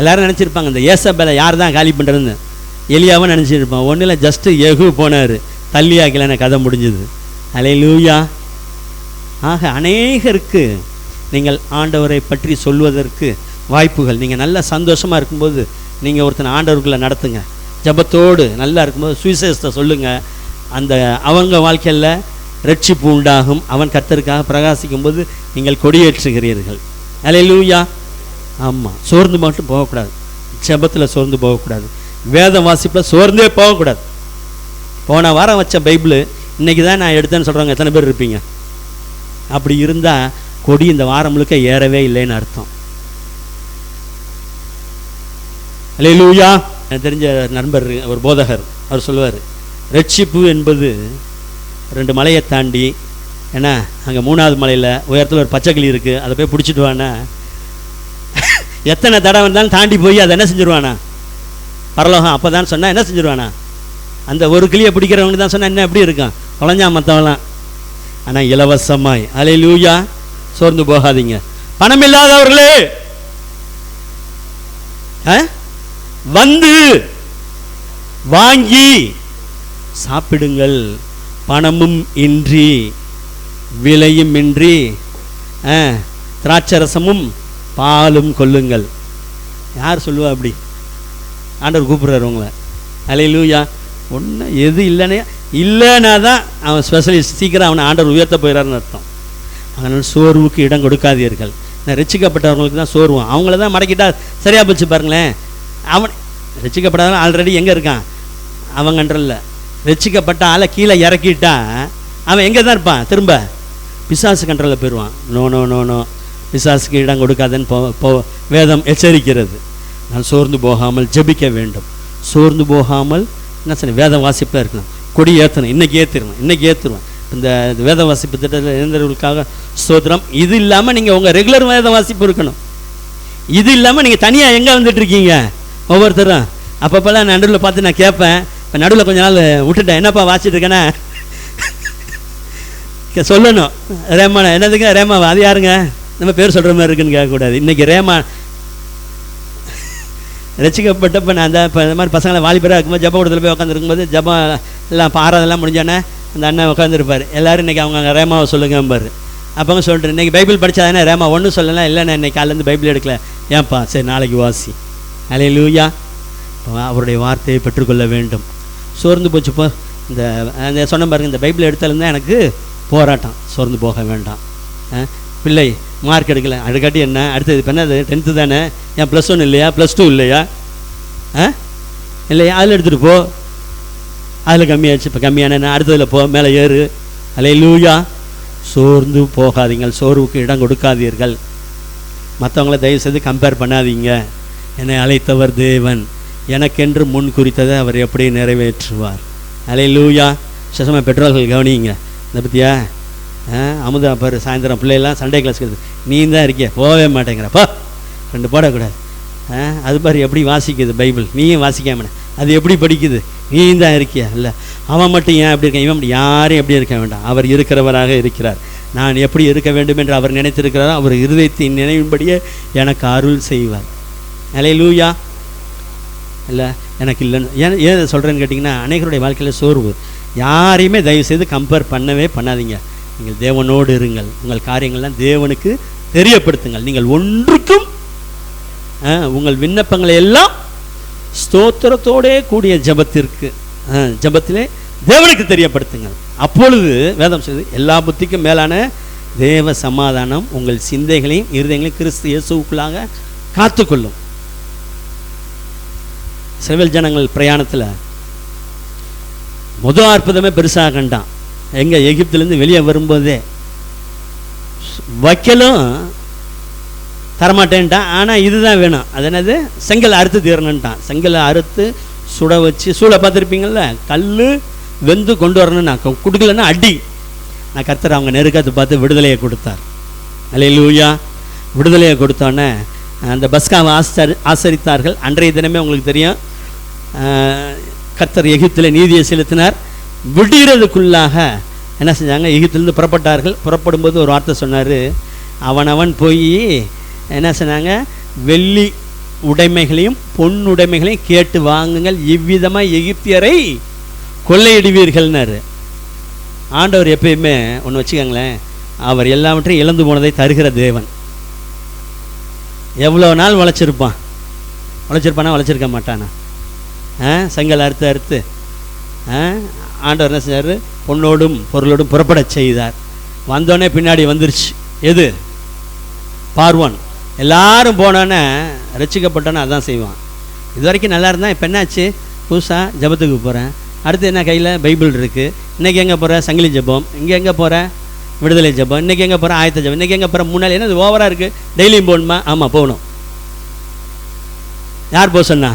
எல்லாரும் நினச்சிருப்பாங்க இந்த ஏசபேலை யார் தான் காலி பண்ணுறதுன்னு. எலியாவை நினச்சிருப்பான். ஒன்றும் இல்லை, ஜஸ்ட்டு யெகூ போனார், தள்ளி ஆக்கலன்னு கதை முடிஞ்சுது. அல்லேலூயா. ஆக அநேகருக்கு நீங்கள் ஆண்டவரை பற்றி சொல்வதற்கு வாய்ப்புகள். நீங்கள் நல்ல சந்தோஷமாக இருக்கும்போது நீங்கள் ஒருத்தனை ஆண்டவருக்குள்ளே நடத்துங்க. ஜபத்தோடு நல்லா இருக்கும்போது சுவிசேஷத்தை சொல்லுங்கள். அந்த அவங்க வாழ்க்கையில் ரட்சிப்பு உண்டாகும். அவன் கர்த்தருக்காக பிரகாசிக்கும் போது நீங்கள் கொடியேற்றுகிறீர்கள். அல்லேலூயா. ஆமாம், சோர்ந்து மட்டும் போகக்கூடாது. ஜபத்தில் சோர்ந்து போகக்கூடாது. வேத வாசிப்பில் சோர்ந்தே போகக்கூடாது. போன வாரம் வச்ச பைபிள் இன்றைக்கி தான் நான் எடுத்தேன்னு சொல்கிறவங்க எத்தனை பேர் இருப்பீங்க? அப்படி இருந்தால் கொடி இந்த வாரம் முழுக்க ஏறவே இல்லைன்னு அர்த்தம். அல்லேலூயா. எனக்கு தெரிஞ்ச நண்பர், ஒரு போதகர், அவர் சொல்லுவார், ரட்சிப்பு என்பது 2 மலையை தாண்டி, ஏன்னா அங்கே 3வது மலையில் உயரத்தில் ஒரு பச்சைக்கிளி இருக்குது, அதை போய் பிடிச்சிட்டு வானா எத்தனை தடவை வந்தாலும் தாண்டி போய் அதை என்ன செஞ்சுருவானா? பரலோகம் அப்போ தான் சொன்னால் என்ன செஞ்சுருவானா? அந்த ஒரு கிளியை பிடிக்கிறவங்க தான் சொன்னால் என்ன எப்படி இருக்கான்? தொலைஞ்சா மற்றவங்களாம். ஆனால் இலவசமாய். அல்லேலூயா. சோர்ந்து போகாதீங்க. பணம் இல்லாதவர்களே வந்து வாங்கி சாப்பிடுங்கள், பணமும் இன்றி விலையும் இன்றி திராட்சரசமும் பாலும் கொள்ளுங்கள். யார் சொல்லுவா அப்படி? ஆண்டவர் கூப்பிட்றாரு உங்களை. அல்லேலூயா. ஒன்று எது இல்லைன்னா தான் அவன் ஸ்பெஷலிஸ்ட், சீக்கிரம் அவனை ஆண்டவர் உயர்த்த போயிடறாருன்னு அர்த்தம். அதனால் சோர்வுக்கு இடம் கொடுக்காதீர்கள். ரட்சிக்கப்பட்டவங்களுக்கு தான் சோர்வும், அவங்கள தான் மடக்கிட்டா சரியாக போச்சு பாருங்களேன். அவன் ரட்சிக்கப்படாதவன் ஆல்ரெடி எங்கே இருக்கான்? அவன் கண்ட்ரோலில். ரட்சிக்கப்பட்ட ஆளை கீழே இறக்கிட்டா அவன் எங்கே தான் இருப்பான்? திரும்ப பிசாசு கண்ட்ரோலில் போயிடுவான். நோ நோ நோ நோ, பிசாசுக்கு இடம் கொடுக்காதுன்னு வேதம் எச்சரிக்கிறது. நான் சோர்ந்து போகாமல் ஜெபிக்க வேண்டும். சோர்ந்து போகாமல் என்ன சொன்ன, வேதம் வாசிப்பில் இருக்கணும். கொடி ஏற்றணும், இன்றைக்கி ஏற்றுருவேன். இந்த வேத வாசிப்பு திட்டத்தில் இருந்தவர்களுக்காக ஸ்தோத்திரம். இது இல்லாமல் நீங்கள் உங்கள் ரெகுலர் வேத வாசிப்பு இருக்கணும். இது இல்லாமல் நீங்கள் தனியாக எங்கே வந்துட்டுருக்கீங்க ஒவ்வொருத்தரும்? அப்பப்போலாம் நடுவில் பார்த்து நான் கேட்பேன். இப்போ நடுவில் கொஞ்ச நாள் விட்டுட்டேன். என்னப்பா வாசிட்டு இருக்கேன்னா சொல்லணும். ரேமா என்னதுங்க? ரேமா அது யாருங்க? நம்ம பேர் சொல்கிற மாதிரி இருக்குன்னு கேட்கக்கூடாது. இன்றைக்கி ரேமா ரசிக்கப்பட்டப்போ நான் அந்த இப்போ இந்த மாதிரி பசங்களை வாலிபராக இருக்கும்போது ஜப கூடத்தில் போய் உட்காந்துருக்கும்போது ஜபம் எல்லாம் ஆறாதெல்லாம் முடிஞ்சோன்னே அந்த அண்ணன் உட்காந்துருப்பார். எல்லோரும் இன்றைக்கி அவங்க ரேமாவை சொல்லுங்கம்பார். அப்போங்க சொல்லிட்டு இன்றைக்கி பைபிள் படித்தாதானே ரேமா ஒன்றும் சொல்லலாம். இல்லைண்ணா இன்றைக்கி காலேருந்து பைபிள் எடுக்கல. ஏன்ப்பா? சரி நாளைக்கு வாசி. அல்லேலூயா. அவருடைய வார்த்தையை பெற்றுக்கொள்ள வேண்டும். சோர்ந்து போச்சுப்போ இந்த சொன்ன பாருங்க, இந்த பைபிள் எடுத்தாலும் எனக்கு போராட்டம். சோர்ந்து போக வேண்டாம். பிள்ளை மார்க் எடுக்கலை, அதுக்காட்டி என்ன அடுத்தது? இப்போ என்ன, அது 10th தானே, ஏன் +1 இல்லையா, +2 இல்லையா? இல்லையா? அதில் எடுத்துகிட்டு போ. அதில் கம்மியாச்சு, இப்போ கம்மியான அடுத்ததில் போ, மேலே ஏறு. அல்லேலூயா. சோர்ந்து போகாதீங்கள், சோர்வுக்கு இடம் கொடுக்காதீர்கள். மற்றவங்கள தயவு செய்து கம்பேர் பண்ணாதீங்க. என்னை அழைத்தவர் தேவன், எனக்கென்று முன் குறித்ததை அவர் எப்படி நிறைவேற்றுவார். அல்லேலூயா. சசமாக பெற்றோர்கள் கவனிங்க. இந்த பற்றியா அமுதா பாரு, சாயந்தரம் பிள்ளைலாம் சண்டே கிளாஸ்க்கு நீ தான் இருக்கிய, போகவே மாட்டேங்கிறப்போ 2 போடக்கூடாது. அது பாரு எப்படி வாசிக்குது பைபிள், நீயும் வாசிக்காம அது எப்படி படிக்குது, நீ தான் இருக்கியா? இல்லை அவன் மட்டும் ஏன் அப்படி இருக்க, இவன் யாரும் எப்படி இருக்க வேண்டாம். அவர் இருக்கிறவராக இருக்கிறார். நான் எப்படி இருக்க வேண்டும் என்று அவர் நினைத்திருக்கிறாரோ அவர் இருதயத்தின் நினைவின்படியே எனக்கு அருள் செய்வார். அல்லேலூயா. இல்லை எனக்கு இல்லைன்னு ஏன் சொல்கிறேன்னு கேட்டிங்கன்னா, அநேகருடைய வாழ்க்கையில் சோர்வு. யாரையுமே தயவுசெய்து கம்பேர் பண்ணவே பண்ணாதீங்க. நீங்கள் தேவனோடு இருங்கள். உங்கள் காரியங்கள்லாம் தேவனுக்கு தெரியப்படுத்துங்கள். நீங்கள் ஒன்றுக்கும் உங்கள் விண்ணப்பங்களை எல்லாம் ஸ்தோத்திரத்தோடே கூடிய ஜபத்திலே தேவனுக்கு தெரியப்படுத்துங்கள். அப்பொழுது வேதம் சொல்லுது, எல்லா புத்திக்கும் மேலான தேவ சமாதானம் உங்கள் சிந்தைகளையும் இருதயங்களையும் கிறிஸ்து இயேசுவுக்குள்ளாக காத்துக்கொள்ளும். இஸ்ரவேல் ஜனங்கள் பிரயாணத்தில் முதல் அற்புதமே பெருசாக கண்டான். எங்கே? எகிப்திலேருந்து வெளியே வரும்போதே வைக்கலும் தரமாட்டேன்ட்டான். ஆனால் இதுதான் வேணும். அது என்னது? செங்கல் அறுத்து தீரணுன்ட்டான். செங்கலை அறுத்து சுட வச்சு, சூளை பார்த்துருப்பீங்கள்ல, கல் வெந்து கொண்டு வரணும்னு நான் கொடுக்கலன்னா அடி. நான் கர்த்தர் அவங்க நெருக்கத்தை பார்த்து விடுதலையை கொடுத்தார். அல்லேலூயா. விடுதலையை கொடுத்தோன்னே அந்த பஸ்காவை ஆசரித்தார்கள். அன்றைய தினமே உங்களுக்கு தெரியும், கர்த்தர் எகிப்தில் நீதியை செலுத்தினார். விடுகிறதுக்குள்ளாக என்ன செஞ்சாங்க? எகிப்திலிருந்து புறப்பட்டார்கள். புறப்படும்போது ஒரு வார்த்தை சொன்னார். அவனவன் போய் என்ன சொன்னாங்க? வெள்ளி உடைமைகளையும் பொன் உடைமைகளையும் கேட்டு வாங்குங்கள், இவ்விதமாக எகிப்தியரை கொள்ளையிடுவீர்கள்னாரு. ஆண்டவர் எப்பயுமே ஒன்று வச்சுக்கோங்களேன், அவர் எல்லாவற்றையும் இழந்து போனதை தருகிற தேவன். எவ்வளோ நாள் உழைச்சிருப்பானா? உழைச்சிருக்க மாட்டானா? செங்கல் அறுத்து ஆண்டவர் என்ன செஞ்சார்? பொண்ணோடும் பொருளோடும் புறப்பட செய்தார். வந்தோடனே பின்னாடி வந்துருச்சு எது? பார்வோன். எல்லாரும் போனோன்னே ரட்சிக்கப்பட்டோன்னே அதான் செய்வான். இது வரைக்கும் நல்லா இருந்தால் இப்போ என்னாச்சு? புதுசாக ஜபத்துக்கு போகிறேன், அடுத்து என்ன கையில் பைபிள் இருக்குது, இன்றைக்கி எங்கே போகிற? சங்கிலி ஜபம். இங்கே எங்கே போகிற? விடுதலை ஜபம். இன்றைக்கி எங்கே போகிற? ஆயத்த ஜபம். இன்றைக்கி எங்கே போகிற? 3 நாள். என்ன இது ஓவராக இருக்குது? டெய்லியும் போகணுமா? ஆமாம் போகணும். யார் போக சொன்னா?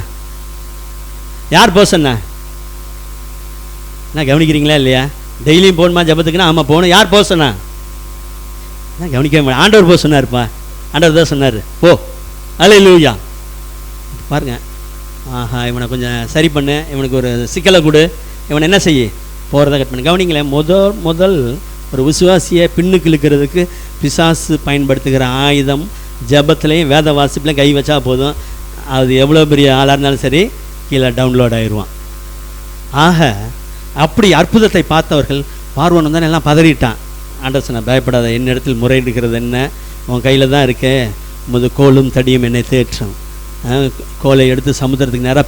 நான் கவனிக்கிறீங்களா இல்லையா? டெய்லியும் போகணுமா ஜபத்துக்குன்னா? ஆமாம் போகணும். யார் போக சொன்னா? நான் கவனிக்கவே மாட்டேன். ஆண்டவர் போக சொன்னார்ப்பா. ஆண்டவர் தான் சொன்னார் போ. அல்லேலூயா. பாருங்க, ஆஹா இவனை கொஞ்சம் சரி பண்ணு, இவனுக்கு ஒரு சிக்கலை கொடு, இவனை என்ன செய்ய போகிறத கட் பண்ணு. கவனிங்களேன், முதல் ஒரு விசுவாசியை பின்னுக்கு இழுக்கிறதுக்கு பிசாசு பயன்படுத்துகிற ஆயுதம் ஜபத்துலேயும் வேத வாசிப்புலையும் கை வச்சா போதும். அது எவ்வளோ பெரிய ஆளாக இருந்தாலும் சரி கீழே டவுன்லோட் ஆயிடுவான். ஆக அப்படி அற்புதத்தை பார்த்தவர்கள் பார்வோன் தான் எல்லாம் பதறிட்டான். ஆண்டவர் சொன்ன, பயப்படாத, என்னிடத்தில் முறையிடுகிறது என்ன? உன் கையில் தான் இருக்கே, முது கோலும் தடியும் என்னை தேற்றும். கோலை எடுத்து சமுத்திரத்துக்கு நேராக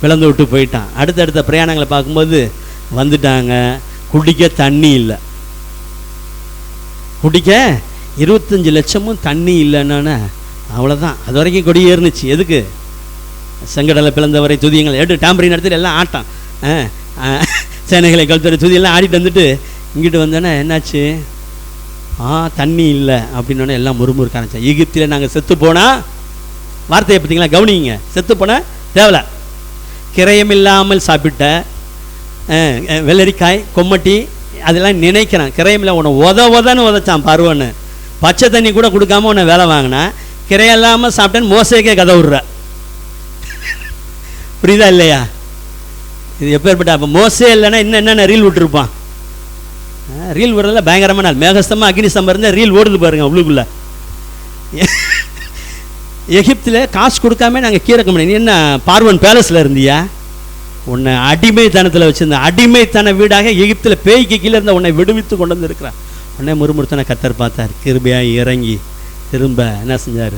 பிளந்து விட்டு போயிட்டான். அடுத்தடுத்த பிரயாணங்களை பார்க்கும்போது வந்துட்டாங்க. குடிக்க தண்ணி இல்லை. குடிக்க 25 லட்சமும் தண்ணி இல்லைன்னா அவ்வளோதான். அது வரைக்கும் கொடி ஏறுனுச்சு. எதுக்கு? செங்கடலை பிளந்தவரை துதியங்கள் எடுத்து டாம்பரின் எடுத்துட்டு எல்லாம் ஆட்டம், சேனைகளை கழுத்துற துதியெல்லாம் ஆடிட்டு வந்துட்டு இங்கிட்டு வந்தோன்னே என்னாச்சு, தண்ணி இல்லை அப்படின்னோடனே எல்லாம் முறுமுறுக்க ஆரம்பிச்சேன். எகிப்தில் நாங்கள் செத்து போனால், வார்த்தையை பார்த்தீங்களா, கவனிங்க, செத்து போனால் தேவலை, கிரயம் இல்லாமல் சாப்பிட்ட வெள்ளரிக்காய் கொம்மட்டி அதெல்லாம் நினைக்கிறான். கிரயமில்ல உன்னை உதன்னு உதச்சான் பார்வன்னு, பச்சை தண்ணி கூட கொடுக்காம உன்னை வேலை வாங்கினா, கிரையம் இல்லாமல் சாப்பிட்டேன்னு மோசைக்கே கதை விடுற. புரியுதா இல்லையா? இது எப்பேற்பட்ட, அப்போ மோசே இல்லைன்னா இன்னும் என்னென்ன ரீல் விட்டுருப்பான். ரீல் விடுறதுல பயங்கரமான நாள், மேகஸ்தமாக அக்னி ஸ்தம்பம் இருந்தால் ரீல் ஓடுது பாருங்க உள்ளுக்குள்ள. எகிப்தில் காசு கொடுக்காம நாங்கள் கீழக்க முடியும். நீ என்ன பார்வன் பேலஸில் இருந்தியா? உன்னை அடிமைத்தனத்தில் வச்சுருந்த, அடிமைத்தன வீடாக எகிப்தில் பேய்க்கு கீழே இருந்த உன்னை விடுவித்து கொண்டு வந்து இருக்கிறான். உடனே முறுமுறுத்தனை கர்த்தர் பார்த்தார், கிருபையாக இறங்கி திரும்ப என்ன செஞ்சார்,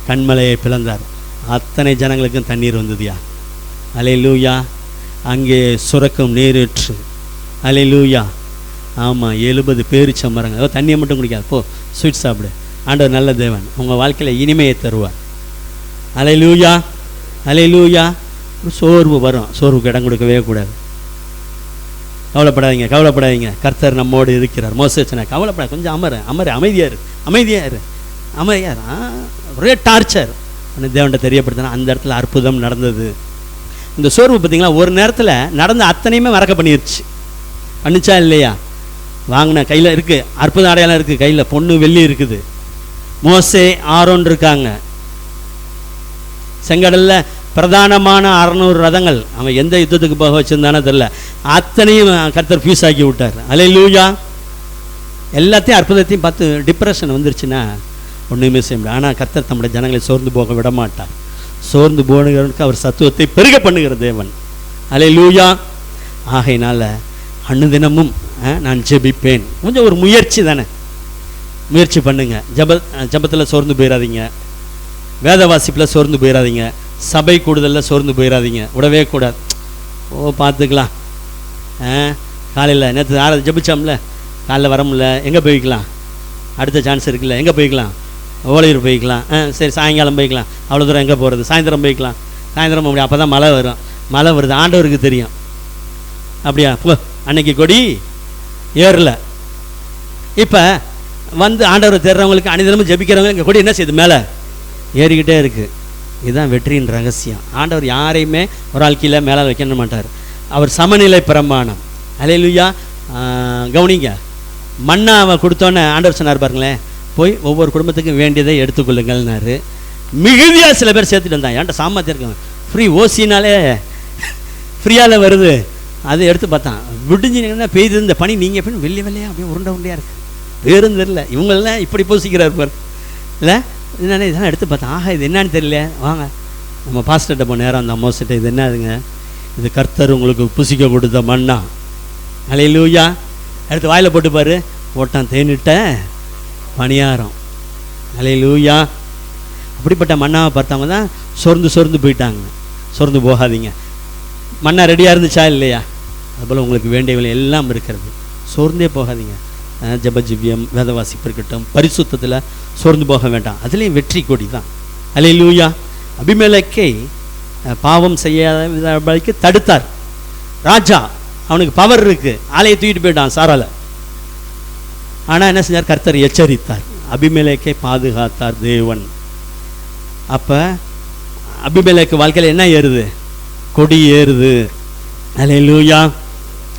கண்மலையை பிளந்தார். அத்தனை ஜனங்களுக்கும் தண்ணீர் வந்ததுயா. அல்லேலூயா. அங்கே சுரக்கும் நீரேற்று. அல்லேலூயா. ஆமாம், 70 பேரிச்ச மரங்கள். தண்ணியை மட்டும் குடிக்காது, போ ஸ்வீட் சாப்பிடு. ஆண்டவர் நல்ல தேவன், உங்கள் வாழ்க்கையில் இனிமையை தருவார். அல்லேலூயா. அல்லேலூயா. சோர்வு வரும், சோர்வுக்கு இடம் கொடுக்கவே கூடாது. கவலைப்படாதீங்க, கவலைப்படாதீங்க, கர்த்தர் நம்மோடு இருக்கிறார். மோசே சொன்னார், கவலைப்படாது, கொஞ்சம் அமைதியாரு. ஒரே டார்ச்சர் தேவன்கிட்ட தெரியப்படுத்தினா அந்த இடத்துல அற்புதம் நடந்தது. இந்த சோர்வு பார்த்தீங்களா, ஒரு நேரத்தில் நடந்த அத்தனையுமே மறக்க பண்ணிடுச்சு. பண்ணிச்சா இல்லையா? வாங்கின கையில் இருக்குது, அற்புத அடையாளம் இருக்குது, கையில் பொண்ணு வெள்ளி இருக்குது, மோசே ஆரோன் இருக்காங்க, செங்கடலில் பிரதானமான 600 ரதங்கள். அவன் எந்த யுத்தத்துக்கு போக வச்சுருந்தானே தெரில, அத்தனையும் கர்த்தர் ஃபீஸ் ஆக்கி விட்டார். அல்லேலூயா. எல்லாத்தையும் அற்புதத்தையும் பார்த்து டிப்ரெஷன் வந்துருச்சுன்னா ஒன்றுமே செய்ய முடியாது. ஆனால் கர்த்தர் தம்முடைய ஜனங்களை சோர்ந்து போக விட மாட்டார். சோர்ந்து போனவர்களுக்கு அவர் சத்துவத்தை பெருக பண்ணுகிற தேவன். அல்லேலூயா. ஆகையினால அனுதினமும் நான் ஜெபிப்பேன். கொஞ்சம் ஒரு முயற்சி தானே, முயற்சி பண்ணுங்க. ஜபத்தில் சோர்ந்து போயிடாதீங்க, வேத வாசிப்பில் சோர்ந்து போயிடாதீங்க, சபை கூடுதலில் சோர்ந்து போயிடாதீங்க, விடவே கூடாது. பார்த்துக்கலாம். காலையில் நேற்று ஜபிச்சோம்ல, காலையில் வர முடியல, எங்கே போய்க்கலாம், அடுத்த சான்ஸ் இருக்குல்ல, எங்கே போய்க்கலாம், ஓலையூர் போய்க்கலாம், சரி சாயங்காலம் போய்க்கலாம், அவ்வளோ தூரம் எங்கே போகிறது, சாயந்தரம் போய்க்கலாம், சாயந்தரம் போக முடியும், அப்போ தான் மழை வரும், மழை வருது ஆண்டவருக்கு தெரியும். அப்படியா, அன்னைக்கு கொடி ஏறல. இப்போ வந்து ஆண்டவரை தேடுறவங்களுக்கு, அனிதனமும் ஜபிக்கிறவங்க இங்கே கொடி என்ன செய்யுது, மேலே ஏறிக்கிட்டே இருக்குது. இதுதான் வெற்றியின் ரகசியம். ஆண்டவர் யாரையுமே ஒரு ஆள் கீழே மேலே வைக்க மாட்டார். அவர் சமநிலை பிரமாணம். அல்லேலூயா. கவனிங்க, மன்னாவை கொடுத்தோன்னே ஆண்டவர் சொன்னார் பாருங்களேன், போய் ஒவ்வொரு குடும்பத்துக்கும் வேண்டியதை எடுத்துக்கொள்ளுங்கள்னாரு. மிகுதியாக சில பேர் சேர்த்துட்டு வந்தாங்க. ஏன்ட்ட சாமர்த்தியம் இருக்காங்க, ஃப்ரீ ஓசினாலே ஃப்ரீயால் வருது, அதை எடுத்து பார்த்தான். விடிஞ்சிங்கன்னா பெய்து இந்த பனி, நீங்கள் எப்படி வெள்ளை வெள்ளையாக அப்படியே உருண்டையாக இருக்குது, பேருந்து தெரியல, இவங்களெல்லாம் இப்படி பூசிக்கிறார் பார் இல்லை, என்னென்ன இதெல்லாம் எடுத்து பார்த்தேன். ஆஹா, இது என்னன்னு தெரியல, வாங்க நம்ம பாஸ்டர்கிட்ட போன நேரம் அந்த அம்மாசிட்ட, இது என்னதுங்க, இது கர்த்தர் உங்களுக்கு புசிக்க கொடுத்த மண்ணா. அல்லேலூயா. எடுத்து வாயில் போட்டு பாரு, போட்டான் தேனிட்ட பணியாரம். அல்லேலூயா. அப்படிப்பட்ட மண்ணாவை பார்த்தவங்க தான் சோர்ந்து போயிட்டாங்க. சோர்ந்து போகாதீங்க. மண்ணா ரெடியாக இருந்துச்சா இல்லையா? அதுபோல் உங்களுக்கு வேண்டியவர்கள் எல்லாம் இருக்கிறது. சோர்ந்தே போகாதீங்க. ஜபஜிவியம், வேதவாசிப்பு இருக்கட்டும், பரிசுத்தத்தில் சோர்ந்து போக வேண்டாம். அதுலேயும் வெற்றி கொடி தான். அல்லேலூயா. அபிமெலேக்கை பாவம் செய்யாதபடிக்கு தடுத்தார் ராஜா. அவனுக்கு பவர் இருக்குது, ஆலையை தூக்கிட்டு போயிட்டான் சாரால. ஆனால் என்ன செஞ்சார், கர்த்தர் எச்சரித்தார், அபிமெலேக்கை பாதுகாத்தார் தேவன். அப்போ அபிமெலேக்கு வாழ்க்கையில் என்ன ஏறுது, கொடி ஏறுது. அல்லேலூயா.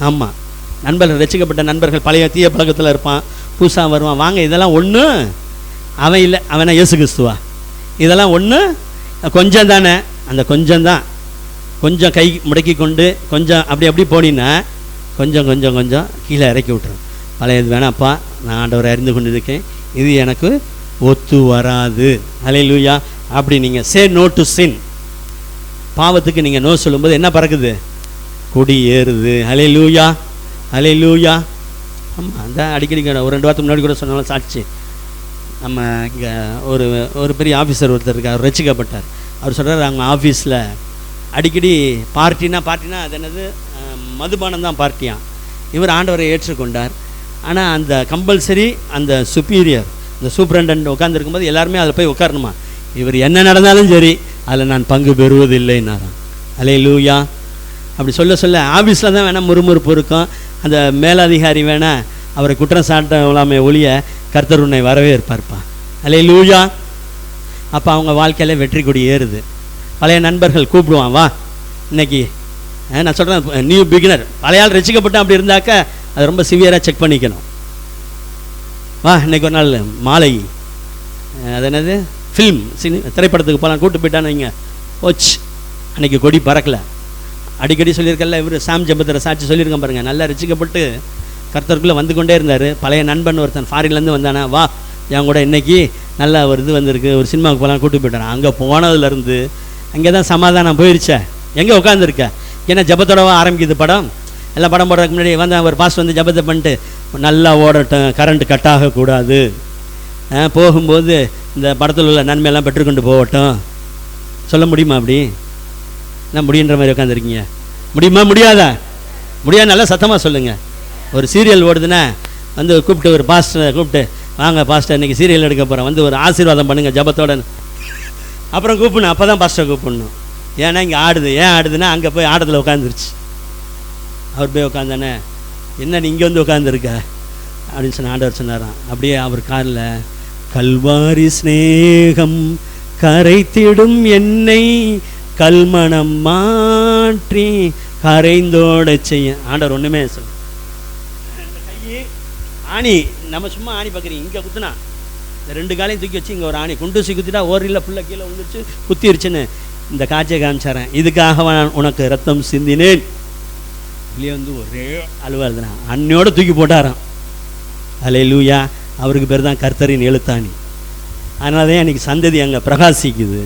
ஆமாம், நண்பர்கள், ரசிக்கப்பட்ட நண்பர்கள் பழைய தீய பழக்கத்தில் இருப்பான், புதுசாக வருவான், வாங்க இதெல்லாம் ஒன்று, அவன் இல்லை, அவனை இயேசு கிறிஸ்துவா, இதெல்லாம் ஒன்று கொஞ்சம் தானே, அந்த கொஞ்சம்தான், கொஞ்சம் கை முடக்கி கொண்டு கொஞ்சம் அப்படி போனீங்கன்னா கொஞ்சம் கீழே இறக்கி விட்டுரும். பழையது வேணாப்பா, நான் ஆண்டவரை அறிந்து கொண்டு இருக்கேன், இது எனக்கு ஒத்து வராது. அல்லேலூயா. அப்படி நீங்கள் சே நோ டு சின், பாவத்துக்கு நீங்கள் நோ சொல்லும்போது என்ன பறக்குது, கொடி ஏறுது. அல்லேலூயா. அல்லேலூயா. ஆமாம், அந்த அடிக்கடி ஒரு 2 வாரத்துக்கு முன்னாடி கூட சொன்னாலும் சாட்சி, நம்ம இங்கே ஒரு பெரிய ஆஃபீஸர் ஒருத்தர் இருக்கார், ரசிக்கப்பட்டார். அவர் சொல்கிறார், அவங்க ஆஃபீஸில் அடிக்கடி பார்ட்டினா அது என்னது, மதுபானம் தான் பார்ட்டியான். இவர் ஆண்டவரை ஏற்றுக்கொண்டார். ஆனால் அந்த கம்பல்சரி அந்த சுப்பீரியர், இந்த சூப்பரண்டன்ட் உட்காந்துருக்கும்போது எல்லாருமே அதில் போய் உட்காரணுமா. இவர் என்ன நடந்தாலும் சரி, அதில் நான் பங்கு பெறுவதில்லைன்னாராம். அல்லேலூயா. அப்படி சொல்ல ஆஃபீஸில் தான் வேணால் முறுமுறுப்பு இருக்கும், அந்த மேலதிகாரி வேணால் அவரை குற்றம் சாட்டலாமே ஒழிய கர்த்தர் உன்னை வரவே இருப்பார்ப்பா. அல்லேலூயா. அப்போ அவங்க வாழ்க்கையில் வெற்றி கொடி ஏறுது. பழைய நண்பர்கள் கூப்பிடுவான், வா இன்னைக்கு நான் சொல்கிறேன் நியூ பிகினர், பழைய ஆள் ரசிக்கப்பட்டு அப்படி இருந்தாக்க அது ரொம்ப சிவியராக செக் பண்ணிக்கணும். வா இன்னைக்கு ஒரு நாள் மாலை அது என்னது ஃபில்ம் திரைப்படத்துக்கு போகலாம் கூப்பிட்டு போயிட்டான்னு வைங்க, போச்சு அன்றைக்கி கொடி பறக்கலை. அடிக்கடி சொல்லியிருக்கல, இவர் சாம் ஜெபத்தில் சாட்சி சொல்லியிருக்கேன் பாருங்கள், நல்லா ரசிக்கப்பட்டு கர்த்தருக்குள்ளே வந்து கொண்டே இருந்தார். பழைய நண்பன் ஒருத்தன் ஃபாரின்லேருந்து வந்தானா, வா என் கூட இன்றைக்கி நல்லா ஒரு இது வந்திருக்கு, ஒரு சினிமாவுக்கு போகலாம் கூப்பிட்டு போயிட்டான். அங்கே போனதுலேருந்து அங்கே தான் சமாதானம் போயிடுச்சே. எங்கே உட்காந்துருக்க? ஏன்னா ஜபத்தோடவா ஆரம்பிக்குது படம். எல்லாம் படம் போடுறதுக்கு முன்னாடி வந்து அவர் பாஸ்ட் வந்து ஜபத்தை பண்ணிட்டு நல்லா ஓடட்டும், கரண்ட் கட் ஆகக்கூடாது, போகும்போது இந்த படத்தில் உள்ள நன்மையெல்லாம் பெற்றுக்கொண்டு போகட்டும். சொல்ல முடியுமா? அப்படி என்ன முடியுன்ற மாதிரி உட்காந்துருக்கீங்க? முடியுமா? முடியாதா? முடியாது. நல்லா சத்தமாக சொல்லுங்கள். ஒரு சீரியல் ஓடுதுன்னா வந்து கூப்பிட்டு ஒரு பாஸ்டரை கூப்பிட்டு, வாங்க பாஸ்டர் இன்றைக்கி சீரியல் எடுக்க போகிறேன், வந்து ஒரு ஆசீர்வாதம் பண்ணுங்கள் ஜபத்தோட, அப்புறம் கூப்பிடணும். அப்போ தான் பாஸ்டரை கூப்பிடணும். ஏன்னா இங்கே ஆடுது. ஏன் ஆடுதுன்னா அங்கே போய் ஆடத்தில் உட்காந்துருச்சு. அவர் போய் உட்காந்தானே, என்ன நீ இங்கே வந்து உட்காந்துருக்க அப்படின்னு சொன்ன ஆண்டவர் சொன்னாராம். அப்படியே அவர் காரில், கல்வாரி ஸ்நேகம் கரைத்திடும் என்னை கல்மணம் மாற்றி கரைந்தோட செய்ய. ஆண்டவர் ஒன்றுமே சொல்ல, இந்த கையை ஆணி, நம்ம சும்மா ஆணி பார்க்குறீங்க, இங்கே குத்துனா இந்த 2 காலையும் தூக்கி வச்சு இங்கே ஒரு ஆணி குண்டூசி குத்திட்டா ஓரில் ஃபுல்லாக கீழே விழுந்துருச்சு, குத்திருச்சுன்னு இந்த காட்சியை காமிச்சாரேன். இதுக்காக நான் உனக்கு ரத்தம் சிந்தினேன். இல்லையே வந்து ஒரே அழுவாதுனா அன்னையோடு தூக்கி போட்டாராம். அல்லேலூயா. அவருக்கு பேர் தான் கர்த்தரின் எழுத்தாணி. அதனால தான் எனக்கு சந்ததி அங்கே பிரகாசிக்குது.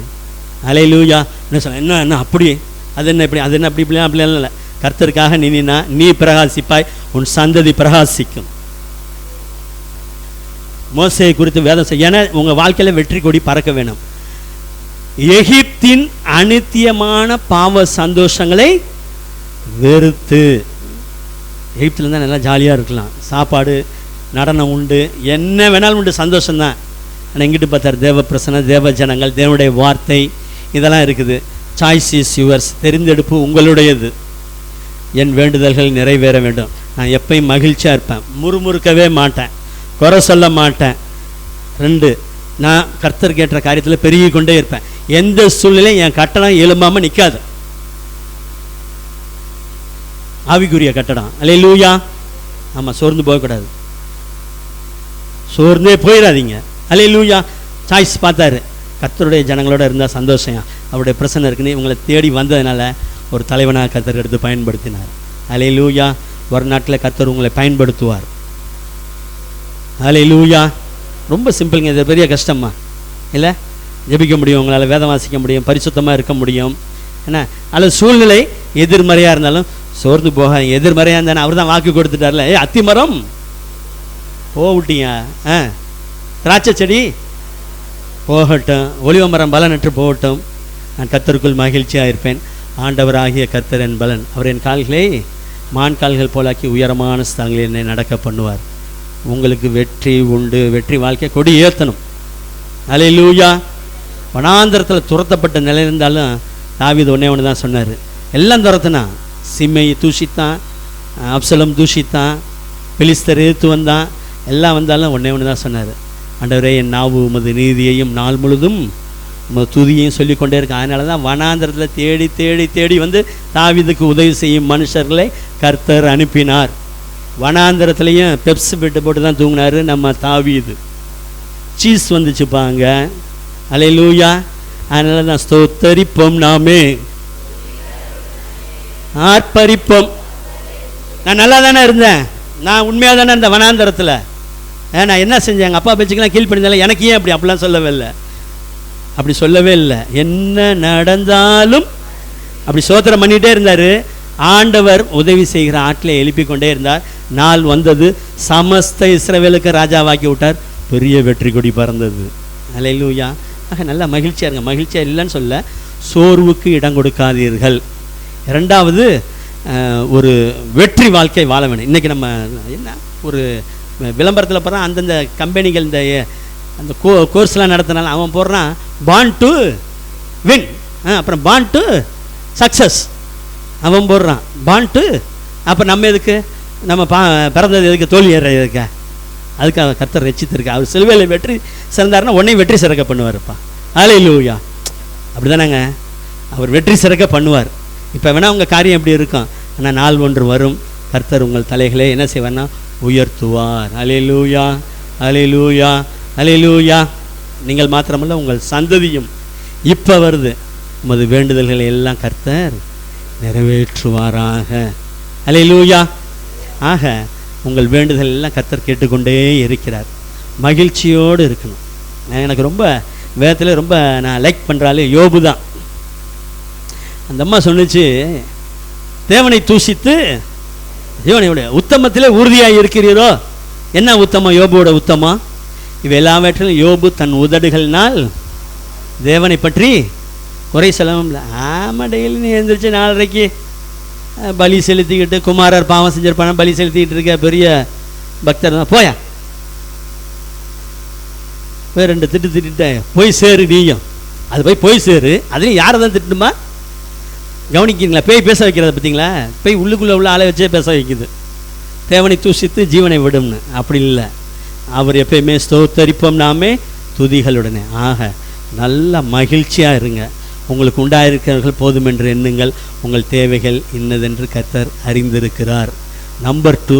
அல்லேலூயா. என்ன சொல்ல, என்ன அப்படி, அது என்ன இப்படி, அது என்ன அப்படி இப்படிலாம் அப்படிலாம் இல்லை. கர்த்தருக்காக நின்னா நீ பிரகாசிப்பாய், உன் சந்ததி பிரகாசிக்கும். மோசேயை குறித்து வேதம் செய்ய, ஏன்னா உங்கள் வாழ்க்கையில் வெற்றி கொடி பறக்க வேணும். எகிப்தின் அநித்தியமான பாவ சந்தோஷங்களை வெறுத்து, எகிப்தில் இருந்தால் நல்லா ஜாலியாக இருக்கலாம், சாப்பாடு நடனம் உண்டு, என்ன வேணாலும் உண்டு, சந்தோஷம்தான். ஆனால் எங்கிட்டு பார்த்தார், தேவ பிரசன்னம், தேவ ஜனங்கள், தேவனுடைய வார்த்தை, இதெல்லாம் இருக்குது. சாய்ஸ் இஸ் யுவர்ஸ், தெரிந்தெடுப்பு உங்களுடையது. என் வேண்டுதல்கள் நிறைவேற வேண்டும். நான் எப்பயும் மகிழ்ச்சியாக இருப்பேன், முறுமுறுக்கவே மாட்டேன், குறை சொல்ல மாட்டேன். 2, நான் கர்த்தர் கேட்ட காரியத்தில் பெருகி கொண்டே இருப்பேன். எந்த சூழ்நிலையும் என் கட்டணம் எழும்பாமல் நிற்காது. ஆவிக்குரிய கட்டடம். அல்லேலூயா. ஆமாம், சோர்ந்து போகக்கூடாது, சோர்ந்தே போயிடாதீங்க. அல்லேலூயா. சாய்ஸ் பார்த்தாரு, கர்த்தருடைய ஜனங்களோட இருந்தால் சந்தோஷம், அவருடைய பிரசன்னம் இருக்குன்னு இவங்களை தேடி வந்ததுனால ஒரு தலைவனாக கர்த்தர் எடுத்து பயன்படுத்தினார். அல்லேலூயா. ஒரு நாட்டில் கர்த்தர் உங்களை பயன்படுத்துவார். அல்லேலூயா. ரொம்ப சிம்பிளுங்க, இது பெரிய கஷ்டமா இல்லை? ஜெபிக்க முடியும், உங்களால் வேதம் வாசிக்க முடியும், பரிசுத்தமாக இருக்க முடியும். என்ன அல்லது சூழ்நிலை எதிர்மறையாக இருந்தாலும் சோர்ந்து போக, எதிர்மறையாக இருந்தானே அவர் தான் வாக்கு கொடுத்துட்டார்ல, அத்திமரம் போவிட்டீங்க, திராட்சை செடி போகட்டும், ஒலிவ மரம் பலனற்று போகட்டும், நான் கர்த்தருக்குள் மகிழ்ச்சியாக இருப்பேன். ஆண்டவராகிய கர்த்தர் என் பலன், அவர் என் கால்களை மான் கால்கள் போலாக்கி உயரமான ஸ்தலங்களில் என்னை நடக்க பண்ணுவார். உங்களுக்கு வெற்றி உண்டு. வெற்றி வாழ்க்கை கொடி ஏற்றணும். அல்லேலூயா. வனாந்தரத்தில் துரத்தப்பட்ட நிலை இருந்தாலும் தாவீது ஒன்று தான் சொன்னார், எல்லாம் துரத்துனா, சிம்மையை தூஷித்தான், அப்சலம் தூஷித்தான், பெலிஸ்தர் எதிர்த்து வந்தான், எல்லாம் வந்தாலும் ஒன்று தான் சொன்னார், ஆண்டவரே என் நாவு உமது நீதியையும் நாள் முழுதும் உமது துதியையும் சொல்லிக்கொண்டே இருக்கு. அதனால தான் வனாந்தரத்தில் தேடி தேடி தேடி வந்து தாவீதுக்கு உதவி செய்யும் மனுஷர்களை கர்த்தர் அனுப்பினார். வனாந்தரத்துலேயும் பெப்ஸ் பெட்டு போட்டு தான் தூங்கினார் நம்ம தாவீது. சீஸ் வந்துச்சுப்பாங்க. அல்லேலூயா. அதனால தான் ஸ்தோத்தரிப்போம், நாமே ஆர்ப்பரிப்போம். நான் நல்லா தானே இருந்தேன், நான் உண்மையாக தானே இருந்தேன் வனாந்தரத்தில். நான் என்ன செஞ்சேன், எங்கள் அப்பா பேச்சுக்கெல்லாம் கீழ் பண்ணியிருந்தாலும் எனக்கு ஏன் அப்படி அப்படிலாம் சொல்லவே இல்லை, அப்படி சொல்லவே இல்லை. என்ன நடந்தாலும் அப்படி சோத்திரம் பண்ணிகிட்டே இருந்தார். ஆண்டவர் உதவி செய்கிற ஆட்களை எழுப்பி கொண்டே இருந்தார். நாள் வந்தது, சமஸ்த இஸ்ரவேலுக்கு ராஜாவாக்கி விட்டார். பெரிய வெற்றி கொடி பறந்தது. அல்லேலூயா. ஆக நல்லா மகிழ்ச்சியாக இருங்க. மகிழ்ச்சியாக இல்லைன்னு சொல்ல, சோர்வுக்கு இடம் கொடுக்காதீர்கள். 2வது, ஒரு வெற்றி வாழ்க்கை வாழ வேணும். இன்றைக்கி நம்ம என்ன ஒரு விளம்பரத்தில் போகிறான், அந்தந்த கம்பெனிகள் இந்த அந்த கோர்ஸ்லாம் நடத்தினால அவன் போடுறான், பாண்ட் டு வின், அப்புறம் பாண்ட் டு சக்ஸஸ் அவன் போடுறான். பாண்ட் டு அப்போ நம்ம எதுக்கு, நம்ம பிறந்தது எதுக்கு, தோல்வி ஏற எதுக்கா? அதுக்காக கர்த்தர் ரட்சித்திருக்கா. அவர் சிலுவையில் வெற்றி சிறந்தாருன்னா உன்னையும் வெற்றி சிறக்க பண்ணுவார்ப்பா. ஹல்லேலூயா. அப்படி தானேங்க, அவர் வெற்றி சிறக்க பண்ணுவார். இப்போ வேணால் உங்கள் காரியம் எப்படி இருக்கும், ஆனால் நாள் ஒன்று வரும் கர்த்தர் உங்கள் தலைகளே என்ன செய்வார்னா உயர்த்துவார். ஹல்லேலூயா, ஹல்லேலூயா, ஹல்லேலூயா. நீங்கள் மாத்திரமல்ல உங்கள் சந்ததியும். இப்போ வருது, உமது வேண்டுதல்களை எல்லாம் கர்த்தர் நிறைவேற்றுவாராக. ஹல்லேலூயா. ஆக உங்கள் வேண்டுதல் எல்லாம் கர்த்தர் கேட்டுக்கொண்டே இருக்கிறார். மகிழ்ச்சியோடு இருக்கணும். எனக்கு ரொம்ப வேதத்தில் ரொம்ப நான் லைக் பண்ணுறாலே யோபு தான். அந்த அம்மா சொன்னிச்சு, தேவனை தூஷித்து தேவனையோட உத்தமத்திலே உறுதியாக இருக்கிறீரோ. என்ன உத்தமம் யோபுவோட உத்தமம்? இவை எல்லாவற்றிலும் யோபு தன் உதடுகளினால் தேவனை பற்றி குறை சொல்லவும் இல்லை. ஆமாம், டெய்லி நீ எழுந்திரிச்சு 4:30க்கு பலி செலுத்திக்கிட்டு, குமாரர் பாவம் செஞ்சிருப்பான பலி செலுத்திக்கிட்டு இருக்க பெரிய பக்தர் தான். போய் 2 திட்டு திட்டேன், போய் சேரு நீயும். அது போய் சேரு. அதுலேயும் யாரை தான் திட்டுமா கவனிக்கிறீங்களா? பேய் பேச வைக்கிறத பார்த்தீங்களா? பேய் உள்ளுக்குள்ளே உள்ள ஆளை வச்சே பேச வைக்குது. தேவனை தூஷித்து ஜீவனை விடும்னு. அப்படி இல்லை, அவர் எப்பயுமே ஸ்தோத்தரிப்போம் நாமே துதிகளுடனே. ஆக நல்ல மகிழ்ச்சியாக இருங்க. உங்களுக்கு உண்டாயிருக்கிறவர்கள் போதும் என்று எண்ணுங்கள். உங்கள் தேவைகள் இன்னதென்று கர்த்தர் அறிந்திருக்கிறார். நம்பர் 2,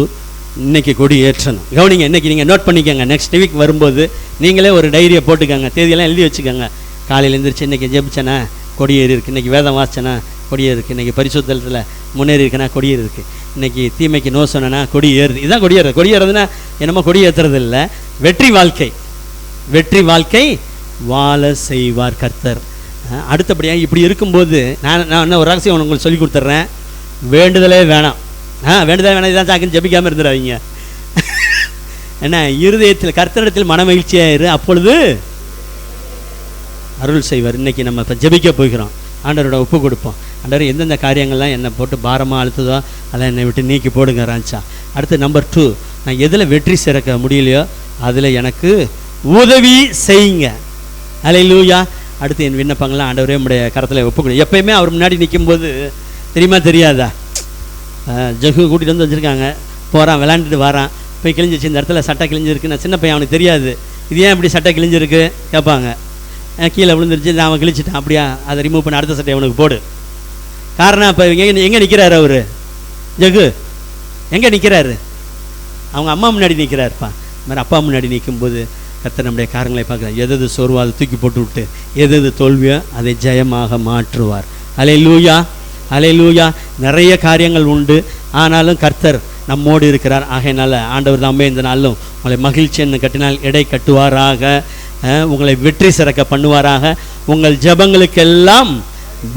இன்றைக்கி கொடி ஏற்றணும். கவனிங்க, இன்றைக்கி நீங்கள் நோட் பண்ணிக்கோங்க. நெக்ஸ்ட் வீக் வரும்போது நீங்களே ஒரு டைரியை போட்டுக்கோங்க, தேதியெல்லாம் எழுதி வச்சுக்கோங்க. காலையில் எழுந்திரிச்சு இன்றைக்கி ஜெபிச்சேனா கொடியேறி இருக்குது, இன்றைக்கி வேதம் வாசிச்சேனா கொடியேறி இருக்குது, இன்றைக்கி பரிசுத்தத்தில் முன்னேறி இருக்குன்னா கொடியேறி இருக்குது, இன்றைக்கி தீமைக்கு நோ சொன்னா கொடி ஏறுது. இதுதான் கொடியேறது. கொடியேறதுன்னா என்னமோ கொடி ஏற்றுறது இல்லை, வெற்றி வாழ்க்கை. வெற்றி வாழ்க்கை வாழ செய்வார் கர்த்தர். அடுத்தபடியாக இப்படி இருக்கும்போது நான் ஒரு ரகசியம் உங்களுக்கு சொல்லி கொடுத்துட்றேன். வேண்டுதலே வேணாம். வேண்டுதலே வேணாம், இதான் சாக்குன்னு ஜெபிக்காமல் இருந்துடாதீங்க. என்ன, இருதயத்தில் கர்த்தரிடத்தில் மன மகிழ்ச்சியாக இரு, அப்பொழுது அருள் செய்வார். இன்றைக்கி நம்ம இப்போ ஜெபிக்க போகிறோம். ஆண்டவரோட ஒப்பு கொடுப்போம். ஆண்டவர் எந்தெந்த காரியங்கள்லாம் என்னை போட்டு பாரமாக அழுத்துதோ அதை என்னை விட்டு நீக்கி போடுங்க ராஞ்சா. அடுத்து நம்பர் 2, நான் எதில் வெற்றி சிறக்க முடியலையோ அதில் எனக்கு உதவி செய்யுங்க. ஹல்லேலூயா. அடுத்து என் விண்ணப்பங்கள்லாம் ஆண்டவரே உடைய கரத்தில் ஒப்புக்கணும். எப்பயுமே அவர் முன்னாடி நிற்கும்போது தெரியுமா தெரியாதா, ஜகு கூட்டிகிட்டு வந்து வச்சுருக்காங்க, போகிறான் விளாண்டுட்டு வரான், போய் கிழிஞ்சிச்சு, இந்த இடத்துல சட்டை கிழிஞ்சிருக்கு. நான் சின்ன பையன், அவனுக்கு தெரியாது. இது ஏன் இப்படி சட்டை கிழிஞ்சிருக்கு கேட்பாங்க. கீழே விழுந்துருச்சு, அவன் கிழிச்சிட்டான். அப்படியா, அதை ரிமூவ் பண்ண அடுத்த சட்டை அவனுக்கு போடு. காரணம் இப்போ எங்கே நிற்கிறாரு அவர் ஜகு, எங்கே நிற்கிறாரு? அவங்க அம்மா முன்னாடி நிற்கிறாருப்பா. இது மாதிரி அப்பா முன்னாடி நிற்கும்போது கர்த்தர் நம்முடைய காரியங்களை பார்க்குறார். எது சோர்வோ அதை தூக்கி போட்டு விட்டு எது தோல்வியோ அதை ஜெயமாக மாற்றுவார். ஹல்லேலூயா, ஹல்லேலூயா. நிறைய காரியங்கள் உண்டு, ஆனாலும் கர்த்தர் நம்மோடு இருக்கிறார். ஆகையினால ஆண்டவர் தாமே இந்த நாளிலும் உங்களை மகிழ்ச்சி என்று கட்டினால் எடை கட்டுவாராக, உங்களை வெற்றி சிறக்க பண்ணுவாராக, உங்கள் ஜெபங்களுக்கெல்லாம்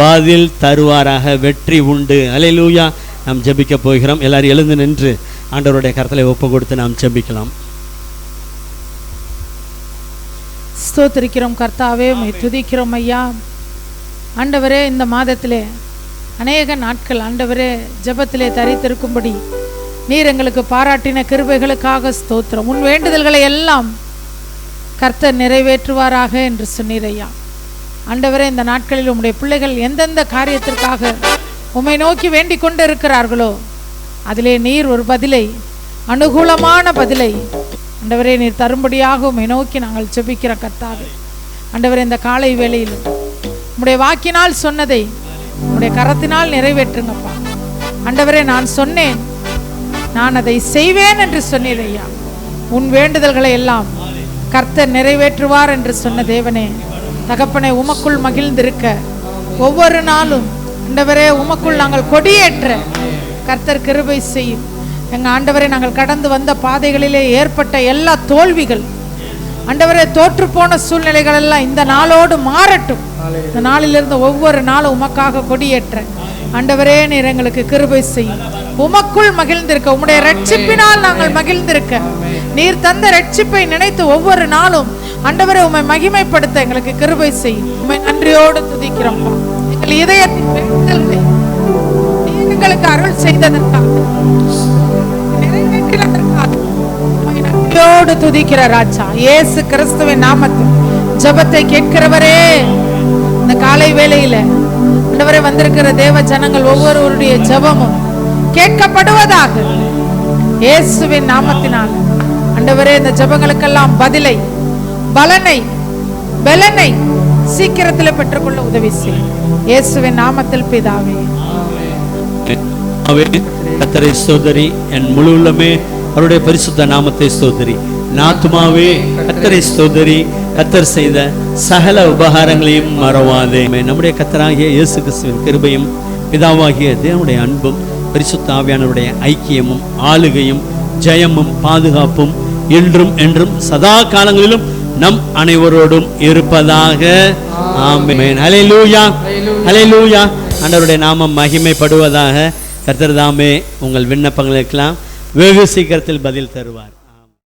பதில் தருவாராக. வெற்றி உண்டு. ஹல்லேலூயா. நாம் ஜெபிக்க போகிறோம். எல்லாரும் எழுந்து நின்று ஆண்டவருடைய கரத்திலே ஒப்பு கொடுத்து நாம் ஜெபிக்கலாம். ஸ்தோத்திரிக்கிறோம் கர்த்தாவே, உம்மை துதிக்கிறோம் ஐயா. ஆண்டவரே, இந்த மாதத்திலே அநேக நாட்கள் ஆண்டவரே ஜெபத்திலே தரித்திருக்கும்படி நீர் எங்களுக்கு பாராட்டின கிருபைகளுக்காக ஸ்தோத்திரம். உன் வேண்டுதல்களை எல்லாம் கர்த்தர் நிறைவேற்றுவாராக என்று சொன்னீர் ஐயா. ஆண்டவரே, இந்த நாட்களில் உம்முடைய பிள்ளைகள் எந்தெந்த காரியத்திற்காக உம்மை நோக்கி வேண்டிக் கொண்டு இருக்கிறார்களோ அதிலே நீர் ஒரு பதிலை, அனுகூலமான பதிலை ஆண்டவரே நீர் தரும்படியாக உம்மை நோக்கி நாங்கள் ஜெபிக்கிற கர்த்தாவே. ஆண்டவரே, இந்த காலை வேளையில் உம்முடைய வாக்கினால் சொன்னதை உம்முடைய கரத்தினால் நிறைவேற்றுங்கப்பா. ஆண்டவரே, நான் சொன்னேன், நான் அதை செய்வேன் என்று சொன்னீர் ஐயா. உன் வேண்டுதல்களை எல்லாம் கர்த்தர் நிறைவேற்றுவார் என்று சொன்ன தேவனே, தகப்பனை உமக்குள் மகிழ்ந்திருக்க ஒவ்வொரு நாளும் ஆண்டவரே உமக்குள் நாங்கள் கொடியேற்ற கர்த்தர் கிருபை செய்யும். எங்கள் ஆண்டவரை, நாங்கள் கடந்து வந்த பாதைகளிலே ஏற்பட்ட எல்லா தோல்விகள் ஆண்டவரே, தோற்று போன சூழ்நிலைகள் எல்லாம் இந்த நாளோடு மாறட்டும். இந்த நாளிலிருந்து ஒவ்வொரு நாளும் உமக்காக கொடியேற்ற ஆண்டவரே நீர் எங்களுக்கு கிருபை செய்யும். உமக்குள் மகிழ்ந்திருக்க, உம்முடைய ரட்சிப்பினால் நாங்கள் மகிழ்ந்திருக்க, நீர் தந்த ரட்சிப்பை நினைத்து ஒவ்வொரு நாளும் ஆண்டவரே உம்மை மகிமைப்படுத்த எங்களுக்கு கிருபை செய்யும். உம்மை நன்றியோடு துதிக்கிறோம். எங்கள் இதயத்தின் வேண்டுதல்களை நீர் எங்களுக்கு அருள் செய்ததற்காக, நிறைவேற்றினதற்காக உம்மை நன்றியோடு துதிக்கிற ராஜா. இயேசு கிறிஸ்துவின் நாமத்தில் ஜெபத்தை கேட்கிறவரே, இந்த காலை வேளையில ஆண்டவரே வந்திருக்கிற தேவ ஜனங்கள் ஒவ்வொருவருடைய ஜெபமும் கேட்கப்படுவதாக இயேசுவின் நாமத்தினால். ஆண்டவரே இந்த ஜெபங்களுக்கெல்லாம் பதிலை, பலனை, பலனை சீக்கிரத்தில் பெற்றுக்கொள்ள உதவி செய்யும். இயேசுவின் நாமத்தில் பிதாவே. கர்த்தரை ஸ்தோத்திரி, என் முழு உள்ளமே அவருடைய பரிசுத்த நாமத்தை ஸ்தோத்திரி. நாத்துமாவே கர்த்தரை ஸ்தோத்திரி, கர்த்தர் செய்த சகல உபகாரங்களையும் மறவாதே. நம்முடைய கர்த்தராகிய இயேசு கிறிஸ்துவின் கிருபையும் பிதாவாகிய தேவனுடைய அன்பும் பரிசுத்த ஆவியானவருடைய ஐக்கியமும் ஆளுகையும் ஜெயமும் பாதுகாப்பும் என்றும் என்றும் சதா காலங்களிலும் நம் அனைவரோடும் இருப்பதாக. ஆமென். ஹல்லேலூயா, ஹல்லேலூயா. ஆண்டவருடைய நாமம் மகிமைப்படுவதாக. கர்த்தர் தாமே உங்கள் விண்ணப்பங்களுக்கெல்லாம் வெகு சீக்கிரத்தில் பதில் தருவார்.